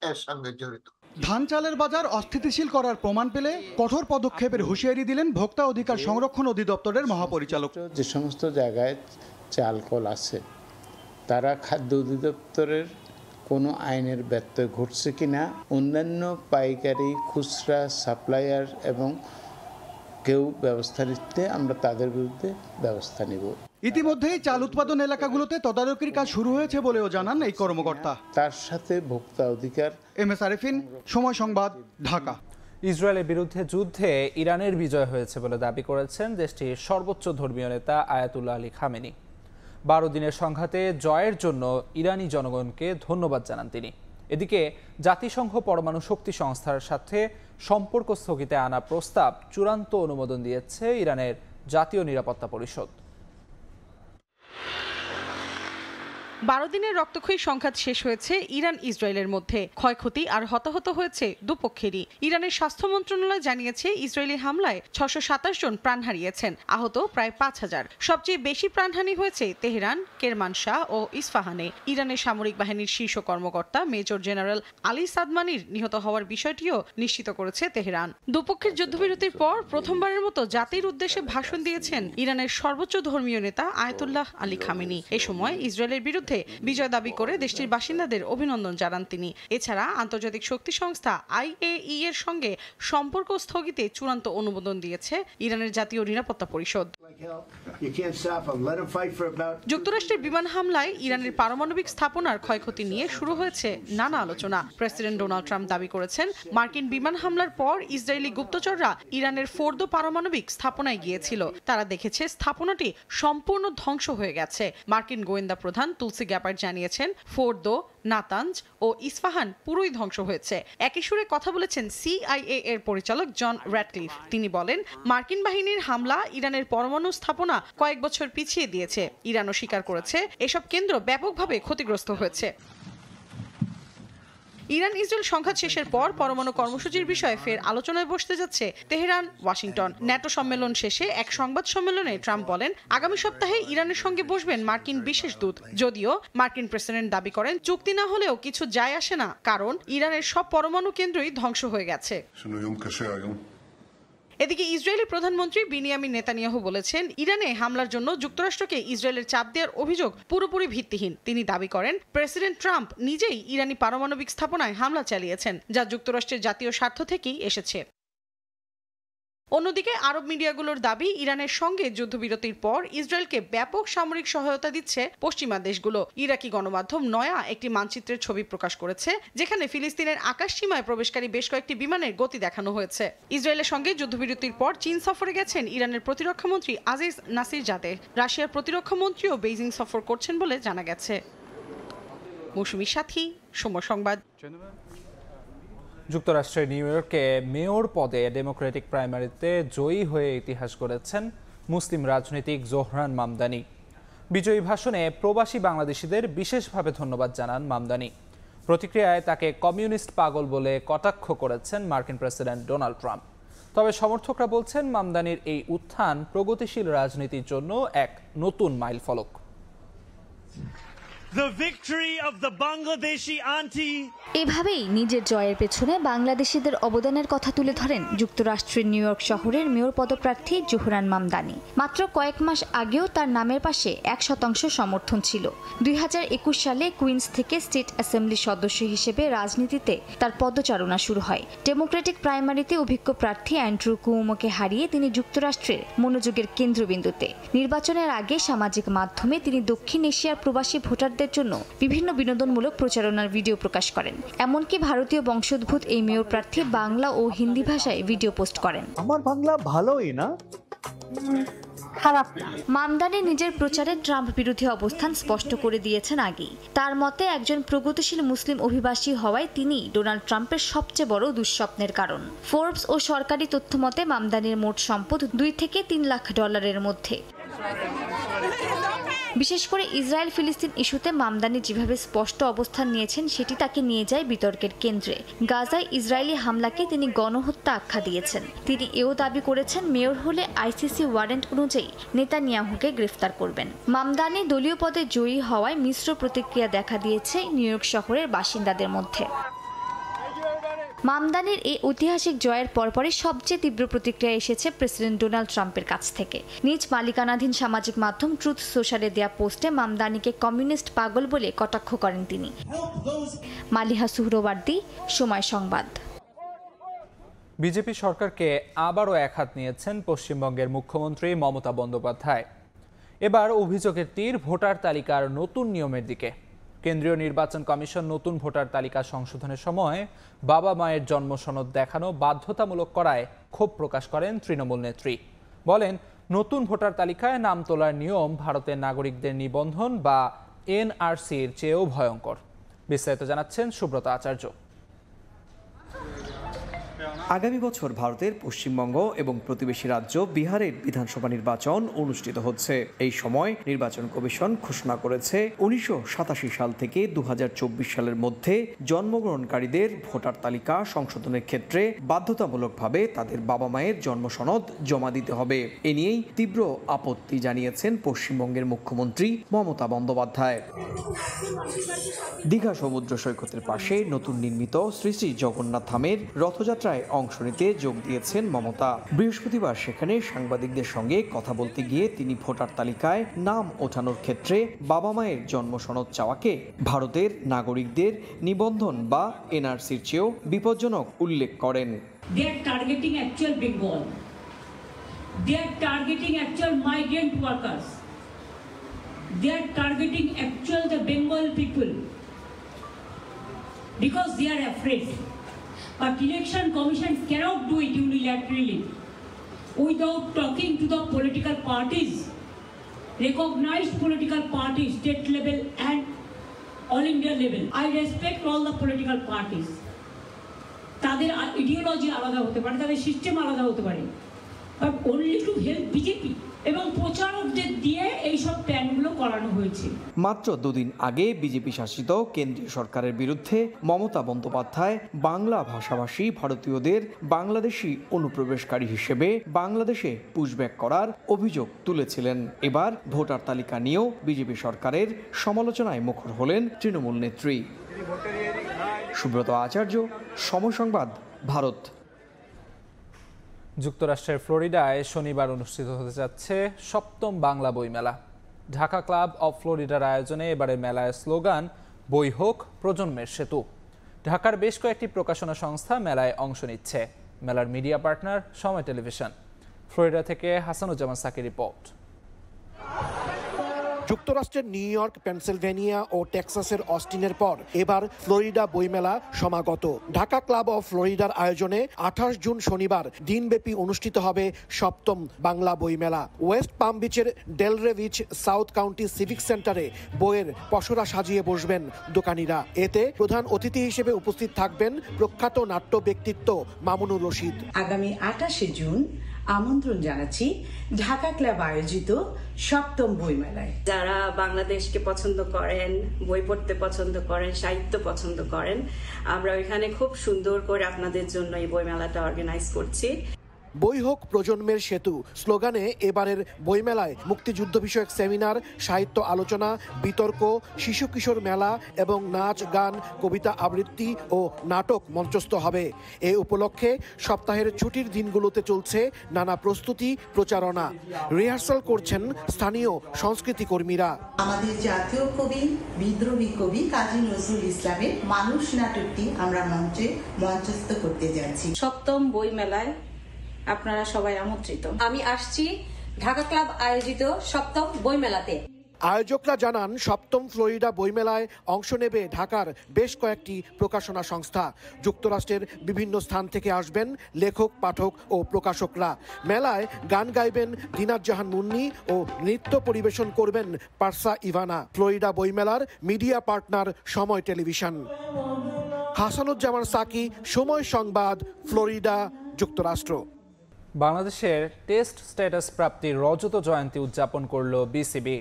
এর সঙ্গে জড়িত। ধান চালের বাজার অস্থিতিশীল করার প্রমাণ পেলে কঠোর পদক্ষেপের হুঁশিয়ারি দিলেন ভোক্তা অধিকার সংরক্ষণ অধিদপ্তরের মহাপরিচালক। যে সমস্ত জায়গায় চালকল আছে তারা খাদ্য অধিদপ্তরের কোনো আইনের ব্যত্যয় ঘটছে কিনা, অন্যান্য পাইকারি, খুচরা, সাপ্লায়ার এবং কেউ ব্যবস্থা নিতে আমরা তাদের বিরুদ্ধে ব্যবস্থা নেব। ইতিমধ্যেই চাল উৎপাদন এলাকাগুলোতে তদারকির কাজ শুরু হয়েছে বলেও জানান এই কর্মকর্তা। তার সাথে ভোক্তা অধিকার। MS আরেফিন, সময় সংবাদ, ঢাকা। ইসরায়েলের বিরুদ্ধে যুদ্ধে ইরানের বিজয় হয়েছে বলে দাবি করেছেন দেশটির সর্বোচ্চ ধর্মীয় নেতা আয়াতুল্লাহ আলী খামেনি। 12 দিনের সংঘাতে জয়ের জন্য ইরানি জনগণকে ধন্যবাদ জানান তিনি। এদিকে জাতিসংঘ পরমাণু শক্তি সংস্থার সাথে সম্পর্ক স্থগিতে আনা প্রস্তাব চূড়ান্ত অনুমোদন দিয়েছে ইরানের জাতীয় নিরাপত্তা পরিষদ। 12 দিনের রক্তক্ষয়ী সংঘাত শেষ হয়েছে ইরান ইসরায়েলের মধ্যে। ক্ষয়ক্ষতি আর হতাহত হয়েছে দুপক্ষেরই। ইরানের স্বাস্থ্য মন্ত্রণালয় জানিয়েছে ইসরায়েলি হামলায় 627 জন প্রাণ হারিয়েছেন, আহত প্রায় 5000। সবচেয়ে বেশি প্রাণহানি হয়েছে তেহরান, কেরমানশাহ ও ইস্পাহানে। ইরানের সামরিক বাহিনীর শীর্ষ কর্মকর্তা মেজর জেনারেল আলী সাদমানির নিহত হওয়ার বিষয়টিও নিশ্চিত করেছে তেহরান। দুপক্ষের যুদ্ধবিরতির পর প্রথমবারের মতো জাতির উদ্দেশ্যে ভাষণ দিয়েছেন ইরানের সর্বোচ্চ ধর্মীয় নেতা আয়াতুল্লাহ আলী খামেনি। এ সময় ইসরায়েলের বিরুদ্ধে বিজয় দাবি করে দেশটির বাসিন্দাদের অভিনন্দন জানান তিনি। এছাড়া আন্তর্জাতিক শক্তি সংস্থা IAEA এর সঙ্গে সম্পর্ক স্থগিতে চূড়ান্ত অনুমোদন দিয়েছে ইরানের জাতীয় নিরাপত্তা পরিষদ। যুক্তরাষ্ট্রের বিমান হামলায় ইরানের পারমাণবিক স্থাপনার ক্ষয়ক্ষতি নিয়ে শুরু হয়েছে নানা আলোচনা। প্রেসিডেন্ট ডোনাল্ড ট্রাম্প দাবি করেছেন মার্কিন বিমান হামলার পর ইসরায়েলি গুপ্তচররা ইরানের ফোর্দো পারমাণবিক স্থাপনায় গিয়েছিল। তারা দেখেছে স্থাপনাটি সম্পূর্ণ ধ্বংস হয়ে গেছে। মার্কিন গোয়েন্দা প্রধান তুলসি গ্যাপার্ড জানিয়েছেন ফোর্দো, নাতানজ ও ইস্পাহান পুরোই ধ্বংস হয়েছে। একই সুরে কথা বলেছেন CIA এর পরিচালক জন র্যাটক্লিফ। তিনি বলেন মার্কিন বাহিনীর হামলা ইরানের পরমাণু স্থাপনা কয়েক বছর পিছিয়ে দিয়েছে। ইরানও স্বীকার করেছে এসব কেন্দ্র ব্যাপকভাবে ক্ষতিগ্রস্ত হয়েছে। ইরান ইসরায়েল সংঘাত শেষের পর পরমাণু কর্মসূচির বিষয়ে ফের আলোচনায় বসতে যাচ্ছে তেহরান, ওয়াশিংটন। ন্যাটো সম্মেলন শেষে এক সংবাদ সম্মেলনে ট্রাম্প বলেন আগামী সপ্তাহে ইরানের সঙ্গে বসবেন মার্কিন বিশেষ দূত। যদিও মার্কিন প্রেসিডেন্ট দাবি করেন চুক্তি না হলেও কিছু যায় আসে না, কারণ ইরানের সব পরমাণু কেন্দ্রই ধ্বংস হয়ে গেছে। এদিকে ইসরায়েলি প্রধানমন্ত্রী বিনিয়ামিন নেতানিয়াহু বলেছেন ইরানে হামলার জন্য যুক্তরাষ্ট্রকে ইসরায়েলের চাপ দেওয়ার অভিযোগ পুরোপুরি ভিত্তিহীন। তিনি দাবি করেন প্রেসিডেন্ট ট্রাম্প নিজেই ইরানি পারমাণবিক স্থাপনায় হামলা চালিয়েছেন, যা যুক্তরাষ্ট্রের জাতীয় স্বার্থ থেকেই এসেছে। অন্যদিকে আরব মিডিয়াগুলোর দাবি ইরানের সঙ্গে যুদ্ধবিরতির পর ইসরায়েলকে ব্যাপক সামরিক সহায়তা দিচ্ছে পশ্চিমা দেশগুলো। ইরাকি গণমাধ্যম নয়া একটি মানচিত্রের ছবি প্রকাশ করেছে, যেখানে ফিলিস্তিনের আকাশ সীমায় প্রবেশকারী বেশ কয়েকটি বিমানের গতি দেখানো হয়েছে। ইসরায়েলের সঙ্গে যুদ্ধবিরতির পর চীন সফরে গেছেন ইরানের প্রতিরক্ষামন্ত্রী আজিজ নাসির জাদে। রাশিয়ার প্রতিরক্ষামন্ত্রীও বেইজিং সফর করছেন বলে জানা গেছে। মৌসুমী সাথী, সময় সংবাদ। যুক্তরাষ্ট্রের নিউ ইয়র্কে মেয়র পদে ডেমোক্রেটিক প্রাইমারিতে জয়ী হয়ে ইতিহাস গড়েছেন মুসলিম রাজনীতিক জোহরান মামদানি। বিজয়ী ভাষণে প্রবাসী বাংলাদেশিদের বিশেষভাবে ধন্যবাদ জানান মামদানি। প্রতিক্রিয়ায় তাকে কমিউনিস্ট পাগল বলে কটাক্ষ করেছেন মার্কিন প্রেসিডেন্ট ডোনাল্ড ট্রাম্প। তবে সমর্থকরা বলছেন মামদানির এই উত্থান প্রগতিশীল রাজনীতির জন্য এক নতুন মাইলফলক। এভাবেই নিজের জয়ের পেছনে বাংলাদেশিদের অবদানের কথা তুলে ধরেন যুক্তরাষ্ট্রের নিউ ইয়র্ক শহরের মেয়র পদপ্রার্থী জোহরান মামদানি। মাত্র কয়েক মাস আগেও তার নামের পাশে 1% সমর্থন ছিল। 2021 সালে কুইন্স থেকে স্টেট অ্যাসেম্বলির সদস্য হিসেবে রাজনীতিতে তার পদচারণা শুরু হয়। ডেমোক্রেটিক প্রাইমারিতে অভিজ্ঞ প্রার্থী অ্যান্ড্রু কুওমোকে হারিয়ে তিনি যুক্তরাষ্ট্রের মনোযোগের কেন্দ্রবিন্দুতে। নির্বাচনের আগে সামাজিক মাধ্যমে তিনি দক্ষিণ এশিয়ার প্রবাসী ভোটারদের জন্য বিভিন্ন বিনোদনমূলক প্রচারণার ভিডিও প্রকাশ করেন। এমনকি ভারতীয় বংশোদ্ভূত এই মেয়র প্রার্থী বাংলা ও হিন্দি ভাষায় ভিডিও পোস্ট করেন। আমার বাংলা ভালোই না, খারাপ না। মামদানি নিজের প্রচারে ট্রাম্প বিরোধী অবস্থান স্পষ্ট করে দিয়েছেন আগেই। তার মতে একজন প্রগতিশীল মুসলিম অভিবাসী হওয়ায় তিনি ডোনাল্ড ট্রাম্পের সবচেয়ে বড় দুঃস্বপ্নের কারণ। ফোর্বস ও সরকারি তথ্য মতে মামদানির মোট সম্পদ $2 থেকে $3 লাখ মধ্যে। বিশেষ করে ইসরায়েল ফিলিস্তিন ইস্যুতে মামদানি যেভাবে স্পষ্ট অবস্থান নিয়েছেন সেটি তাকে নিয়ে যায় বিতর্কের কেন্দ্রে। গাজায় ইসরায়েলি হামলাকে তিনি গণহত্যা আখ্যা দিয়েছেন। তিনি এও দাবি করেছেন মেয়র হলে আইসিসি ওয়ারেন্ট অনুযায়ী নেতানিয়াহুকে গ্রেফতার করবেন। মামদানি দলীয় পদে জয়ী হওয়ায় মিশ্র প্রতিক্রিয়া দেখা দিয়েছে নিউ ইয়র্ক শহরের বাসিন্দাদের মধ্যে। মামদানির এই ঐতিহাসিক জয়ের পরপরই সবচেয়ে তীব্র প্রতিক্রিয়া এসেছে প্রেসিডেন্ট ডোনাল্ড ট্রাম্পের কাছ থেকে। নিজ মালিকানাধীন সামাজিক মাধ্যম ট্রুথ সোশ্যালে দেয়া পোস্টে মামদানিকে কমিউনিস্ট পাগল বলে কটাক্ষ করেন তিনি। মালিহা সুহরওয়ার্দী, সময় সংবাদ। বিজেপি সরকারকে আবারও একহাত নিয়েছেন পশ্চিমবঙ্গের মুখ্যমন্ত্রী মমতা বন্দ্যোপাধ্যায়। এবার অভিযোগের তীর ভোটার তালিকার নতুন নিয়মের দিকে। কেন্দ্রীয় নির্বাচন কমিশন নতুন ভোটার তালিকা সংশোধনের সময় বাবা মায়ের জন্ম সনদ দেখানো বাধ্যতামূলক করায় ক্ষোভ প্রকাশ করেন তৃণমূল নেত্রী। বলেন, নতুন ভোটার তালিকায় নাম তোলার নিয়ম ভারতের নাগরিকদের নিবন্ধন বা এনআরসির চেয়েও ভয়ঙ্কর। বিস্তারিত জানাচ্ছেন সুব্রত আচার্য। আগামী বছর ভারতের পশ্চিমবঙ্গ এবং প্রতিবেশী রাজ্য বিহারের বিধানসভা নির্বাচন অনুষ্ঠিত হচ্ছে। এই সময় নির্বাচন কমিশন ঘোষণা করেছে 1987 সাল থেকে 2024 সালের মধ্যে জন্মগ্রহণকারীদের ভোটার তালিকা সংশোধনের ক্ষেত্রে বাধ্যতামূলকভাবে তাদের বাবা মায়ের জন্ম সনদ জমা দিতে হবে। এ নিয়েই তীব্র আপত্তি জানিয়েছেন পশ্চিমবঙ্গের মুখ্যমন্ত্রী মমতা বন্দ্যোপাধ্যায়। দীঘা সমুদ্র সৈকতের পাশে নতুন নির্মিত শ্রী শ্রী জগন্নাথ ধামের রথযাত্রায় অংশ নিতে যোগ দিয়েছেন মমতা। বৃহস্পতিবার সেখানে সাংবাদিকদের সঙ্গে কথা বলতে গিয়ে তিনি ভোটার তালিকায় নাম ওঠানোর ক্ষেত্রে বাবা মায়ের জন্ম সনদ চাওয়াকে ভারতের নাগরিকদের নিবন্ধন বা এনআরসির চেয়েও বিপজ্জনক উল্লেখ করেন। They are targeting actual Bengal. They are targeting actual migrant workers. They are targeting actual the Bengal people because they are afraid. But election commission cannot do it unilaterally without talking to the political parties, recognized political parties, state level and all India level. I respect all the political parties. তাদের ideology আলাদা হতে পারে, তাদের system আলাদা হতে পারে, but only to help BJP এবং প্রচারকদের দিয়ে এইসব প্ল্যানগুলো করানো হয়েছে। মাত্র দুদিন আগে বিজেপি শাসিত কেন্দ্রীয় সরকারের বিরুদ্ধে মমতা বন্দ্যোপাধ্যায় বাংলা ভাষাভাষী ভারতীয়দের বাংলাদেশি অনুপ্রবেশকারী হিসেবে বাংলাদেশে পুশব্যাক করার অভিযোগ তুলেছিলেন। এবার ভোটার তালিকা নিয়েও বিজেপি সরকারের সমালোচনায় মুখর হলেন তৃণমূল নেত্রী। সুব্রত আচার্য, সময় সংবাদ, ভারত। যুক্তরাষ্ট্রের ফ্লোরিডায় শনিবার অনুষ্ঠিত হতে যাচ্ছে 7ম বাংলা বইমেলা। ঢাকা ক্লাব অফ ফ্লোরিডার আয়োজনে এবারে মেলায় স্লোগান বই হোক প্রজন্মের সেতু। ঢাকার বেশ কয়েকটি প্রকাশনা সংস্থা মেলায় অংশ নিচ্ছে। মেলার মিডিয়া পার্টনার সময় টেলিভিশন। ফ্লোরিডা থেকে হাসানুজ্জামান সাকির রিপোর্ট। যুক্তরাষ্ট্রের নিউ ইয়র্ক, পেনসিলভেনিয়া ও টেক্সাসের অস্টিনের পর এবার ফ্লোরিডা বইমেলা সমাগত। ঢাকা ক্লাব অফ ফ্লোরিডার আয়োজনে 28 জুন শনিবার দিনব্যাপী অনুষ্ঠিত হবে 7ম বাংলা বইমেলা। ওয়েস্ট পাম বিচের ডেলরে বিচ সাউথ কাউন্টি সিভিক সেন্টারে বইয়ের পসরা সাজিয়ে বসবেন দোকানিরা। এতে প্রধান অতিথি হিসেবে উপস্থিত থাকবেন প্রখ্যাত নাট্য ব্যক্তিত্ব মামুনুর রশিদ। আগামী 28 জুন আমন্ত্রণ জানাচ্ছি ঢাকা ক্লাব আয়োজিত ৭ম বইমেলায়। যারা বাংলাদেশকে পছন্দ করেন, বই পড়তে পছন্দ করেন, সাহিত্য পছন্দ করেন, আমরা এখানে খুব সুন্দর করে আপনাদের জন্য এই বইমেলাটা অর্গানাইজ করছি। বই হোক প্রজন্মের সেতু স্লোগানে এবারের বইমেলায় মুক্তিযুদ্ধ বিষয়ক সেমিনার, সাহিত্য আলোচনা, বিতর্ক, শিশু কিশোর মেলা এবং নাচ, গান, কবিতা আবৃত্তি ও নাটক মঞ্চস্থ হবে। এ উপলক্ষে সপ্তাহের ছুটির দিনগুলোতে চলছে নানা প্রস্তুতি, প্রচারণা। রিহার্সাল করছেন স্থানীয় সংস্কৃতি কর্মীরা। আমাদের জাতীয় কবি, বিদ্রোহী কবি কাজী নজরুল ইসলামের মানুষ নাটকটি আমরা মঞ্চস্থ করতে যাচ্ছি। ৭ম বইমেলায় আপনারা সবাই আমন্ত্রিত। আমি আসছি ঢাকা ক্লাব আয়োজিত ৭ম বইমেলাতে। আয়োজকরা জানান ৭ম ফ্লোরিডা বইমেলায় অংশ নেবে ঢাকার বেশ কয়েকটি প্রকাশনা সংস্থা। যুক্তরাষ্ট্রের বিভিন্ন স্থান থেকে আসবেন লেখক, পাঠক ও প্রকাশকরা। মেলায় গান গাইবেন দিনাত জাহান মুন্নি ও নৃত্য পরিবেশন করবেন পারসা ইভানা। ফ্লোরিডা বইমেলার মিডিয়া পার্টনার সময় টেলিভিশন। হাসানুজ্জামান সাকি, সময় সংবাদ, ফ্লোরিডা, যুক্তরাষ্ট্র। বাংলাদেশের টেস্ট স্ট্যাটাস প্রাপ্তির রজত জয়ন্তী উদযাপন করল বিসিবি।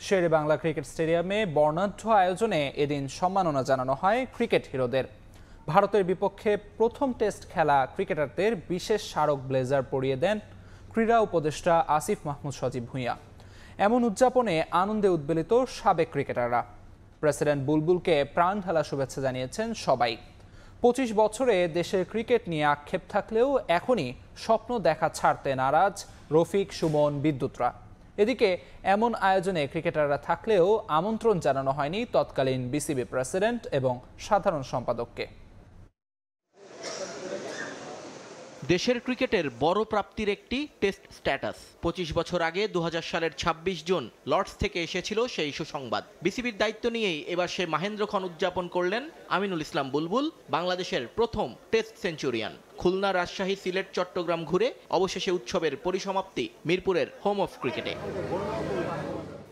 শেরে বাংলা ক্রিকেট স্টেডিয়ামে বর্ণাঢ্য আয়োজনে এদিন সম্মাননা জানানো হয় ক্রিকেট হিরোদের। ভারতের বিপক্ষে প্রথম টেস্ট খেলা ক্রিকেটারদের বিশেষ স্মারক ব্লেজার পরিয়ে দেন ক্রীড়া উপদেষ্টা আসিফ মাহমুদ সজীব ভুঁইয়া। এমন উদযাপনে আনন্দে উদ্বেলিত সাবেক ক্রিকেটাররা। প্রেসিডেন্ট বুলবুলকে প্রাণ ঢালা শুভেচ্ছা জানিয়েছেন সবাই। 25 বছরে দেশের ক্রিকেট নিয়ে আক্ষেপ থাকলেও এখনই স্বপ্ন দেখা ছাড়তে নারাজ রফিক, সুমন, বিদ্যুৎরা। এদিকে এমন আয়োজনে ক্রিকেটাররা থাকলেও আমন্ত্রণ জানানো হয়নি তৎকালীন বিসিবি প্রেসিডেন্ট এবং সাধারণ সম্পাদককে। দেশের ক্রিকেটের বড় প্রাপ্তির একটি টেস্ট স্ট্যাটাস। 25 বছর আগে 2000 সালের 26 জুন লর্ডস থেকে এসেছিল সেই সুসংবাদ। বিসিবির দায়িত্ব নিয়েই এবার সে মাহেন্দ্রক্ষণ উদযাপন করলেন আমিনুল ইসলাম বুলবুল, বাংলাদেশের প্রথম টেস্ট সেঞ্চুরিয়ান। খুলনা, রাজশাহী, সিলেট, চট্টগ্রাম ঘুরে অবশেষে উৎসবের পরিসমাপ্তি মিরপুরের হোম অফ ক্রিকেটে,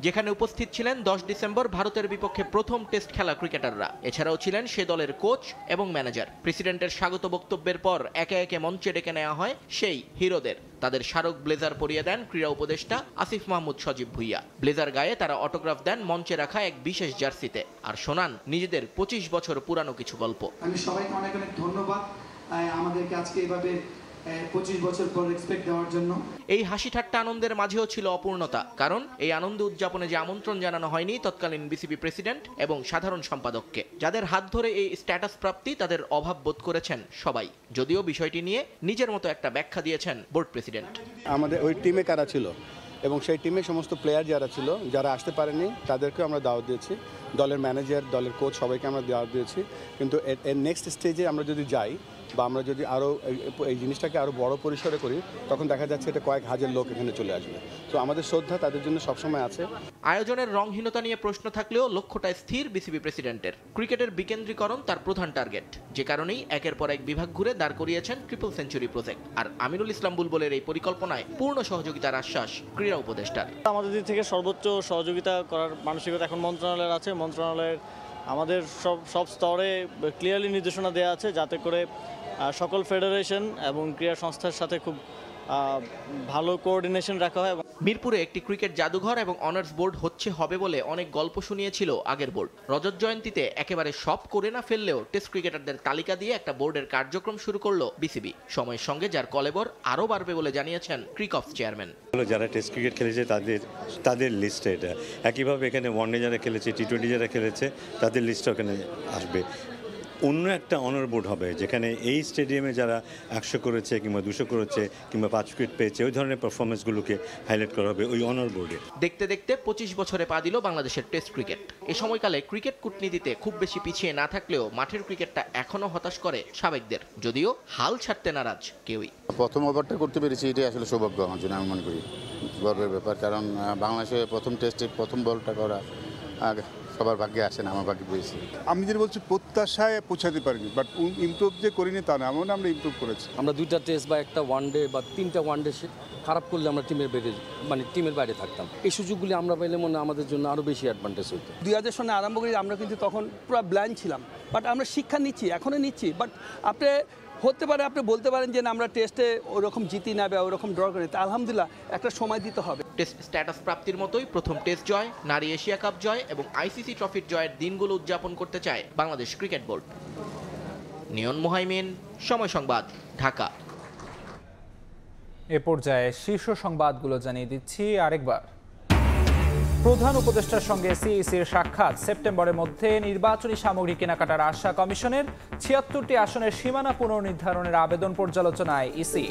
যেখানে উপস্থিত ছিলেন 10 ডিসেম্বর ভারতের বিপক্ষে প্রথম টেস্ট খেলা ক্রিকেটাররা। এছাড়াও ছিলেন সে দলের কোচ এবং ম্যানেজার। প্রেসিডেন্টের স্বাগত বক্তব্যের পর একে একে মঞ্চে ডেকে নেওয়া হয় সেই হিরোদের। তাদের স্মারক ব্লেজার পরিয়ে দেন ক্রীড়া উপদেষ্টা আসিফ মাহমুদ সজীব ভুঁইয়া। ব্লেজার গায়ে তারা অটোগ্রাফ দেন মঞ্চে রাখা এক বিশেষ জার্সিতে, আর শোনান নিজেদের 25 বছর পুরানো কিছু গল্প। আমি সবাইকে অনেক অনেক ধন্যবাদ আমাদেরকে আজকে এইভাবে 25 বছর পর রেসপেক্ট দেওয়ার জন্য। এই হাসি ঠাট্টা আনন্দের মাঝেও ছিল অপূর্ণতা, কারণ এই আনন্দ উদযাপনে যে আমন্ত্রণ জানানো হয়নি তৎকালীন বিসিবি প্রেসিডেন্ট এবং সাধারণ সম্পাদককে, যাদের হাত ধরে এই স্ট্যাটাস প্রাপ্তি, তাদের অভাব বোধ করেছেন সবাই। যদিও বিষয়টি নিয়ে নিজের মতো একটা ব্যাখ্যা দিয়েছেন বোর্ড প্রেসিডেন্ট। আমাদের ওই টিমে কারা ছিল এবং সেই টিমে সমস্ত প্লেয়ার যারা ছিল, যারা আসতে পারেনি তাদেরকেও আমরা দাওয়াত দিয়েছি। দলের ম্যানেজার, দলের কোচ সবাইকে আমরা দাওয়াত দিয়েছি। কিন্তু এর নেক্সট স্টেজে আমরা যদি যাই বা আমরা যদি আরও এই জিনিসটাকে আরও বড় পরিসরে করি, তখন দেখা যাচ্ছে এটা কয়েক হাজার লোক এখানে চলে আসবে। তো আমাদের শ্রদ্ধা তাদের জন্য সবসময় আছে। আয়োজনের রংহীনতা নিয়ে প্রশ্ন থাকলেও লক্ষ্যটা স্থির বিসিবি প্রেসিডেন্টের। ক্রিকেটের বিকেন্দ্রীকরণ তার প্রধান টার্গেট, যে কারণেই একের পর এক বিভাগ ঘুরে দাঁড় করিয়েছেন ট্রিপল সেঞ্চুরি প্রজেক্ট। আর আমিনুল ইসলাম বুলবুলের এই পরিকল্পনায় পূর্ণ সহযোগিতার আশ্বাস ক্রীড়া উপদেষ্টার। আমাদের দিক থেকে সর্বোচ্চ সহযোগিতা করার মানসিকতা এখন মন্ত্রণালয়ের আছে। মন্ত্রণালয়ের আমাদের সব স্তরে ক্লিয়ারলি নির্দেশনা দেওয়া আছে, যাতে করে সকল ফেডারেশন এবং ক্রীড়া সংস্থার সাথে খুব ভালো কোঅর্ডিনেশন রাখা হয়। মিরপুরে একটি ক্রিকেট জাদুঘর এবং অনার্স বোর্ড হবে বলে অনেক গল্প শুনিয়েছিল আগের বোর্ড। রজত জয়ন্তীতে একেবারে সব করে না ফেললেও টেস্ট ক্রিকেটারদের তালিকা দিয়ে একটা বোর্ডের কার্যক্রম শুরু করলো বিসিবি। সময়ের সঙ্গে যার কলেবর আরও বাড়বে বলে জানিয়েছেন ক্রিকঅফ চেয়ারম্যান। যারা টেস্ট ক্রিকেট খেলেছে তাদের লিস্টে এটা, একইভাবে এখানে ওয়ানডে যারা খেলেছে, টি20 যারা খেলেছে তাদের লিস্টও এখানে আসবে। অন্য একটা অনার বোর্ড হবে, যেখানে এই স্টেডিয়ামে যারা 100 করেছে কিংবা 200 করেছে কিংবা 5 উইকেট পেয়েছে, ওই ধরনের পারফরমেন্সগুলোকে হাইলাইট করা হবে ওই অনার বোর্ডে। দেখতে দেখতে 25 বছরে পা দিল বাংলাদেশের টেস্ট ক্রিকেট। এ সময়কালে ক্রিকেট কূটনীতিতে খুব বেশি পিছিয়ে না থাকলেও মাঠের ক্রিকেটটা এখনো হতাশ করে সাবেকদের, যদিও হাল ছাড়তে নারাজ কেউই। প্রথম ওভারটা করতে পেরেছি, এটাই আসলে সৌভাগ্য আমার জন্য, আমি মনে করি গর্বের ব্যাপার। কারণ বাংলাদেশে প্রথম টেস্টে প্রথম বলটা করা সবার ভাগ্যে আসে না, আমার ভাগ্যে পেয়েছি। আমি যেটা বলছি প্রত্যাশায় পৌঁছাতে পারিনি, বাট ইমপ্রুভ যে করিনি তা না, আমরা ইমপ্রুভ করেছি। আমরা 2টা টেস্ট বা একটা ওয়ানডে বা 3টা ওয়ানডে খারাপ করলে আমরা টিমের বাইরে থাকতাম। এই সুযোগগুলি আমরা পাইলে মনে আমাদের জন্য আরও বেশি অ্যাডভান্টেজ হতো। 2000 সনে আরম্ভ করি আমরা কিন্তু তখন পুরো ব্ল্যাঙ্ক ছিলাম, বাট আমরা শিক্ষা নিচ্ছি, এখনও নিচ্ছি। বাট আপনি হতে পারে আপনি বলতে পারেন যে না আমরা টেস্টে ওরকম জিতি না বা ওরকম ড্র করি, তা আলহামদুলিল্লাহ একটা সময় দিতে হবে। টেস্ট স্ট্যাটাস প্রাপ্তির মতোই প্রথম টেস্ট জয়, নারী এশিয়া কাপ জয় এবং আইসিসি ট্রফির জয়ের দিনগুলো উদযাপন করতে চায় বাংলাদেশ ক্রিকেট বোর্ড। নিয়ন মুহাইমিন, সময় সংবাদ, ঢাকা। এ পর্যায়ে শীর্ষ সংবাদগুলো জানিয়ে দিচ্ছি আরেকবার। প্রধান উপদেষ্টার সঙ্গে সিইসির সাক্ষাৎ, সেপ্টেম্বরের মধ্যে নির্বাচনী সামগ্রী কেনাকাটার আশা কমিশনের। ৭৬টি আসনের সীমানা পুনর্নির্ধারণের আবেদন পর্যালোচনায় ইসি।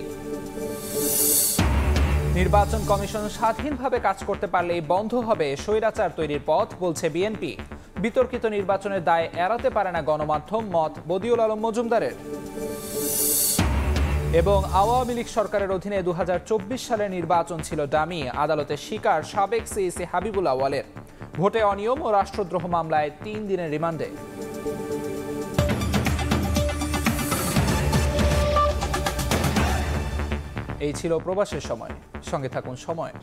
নির্বাচন কমিশন স্বাধীনভাবে কাজ করতে পারলেই বন্ধ হবে স্বৈরাচার তৈরির পথ, বলছে বিএনপি। বিতর্কিত নির্বাচনের দায় এড়াতে পারে না গণমাধ্যম, মত বদিউল আলম মজুমদারের। এবং আওয়ামী লীগ সরকারের অধীনে ২০২৪ সালের নির্বাচন ছিল ডামি, আদালতে স্বীকার সাবেক সিইসি হাবিবুল আওয়ালের। ভোটে অনিয়ম ও রাষ্ট্রদ্রোহ মামলায় ৩ দিনের রিমান্ডে। এই ছিল প্রবাসের সময়। সঙ্গে থাকুন সময়ের।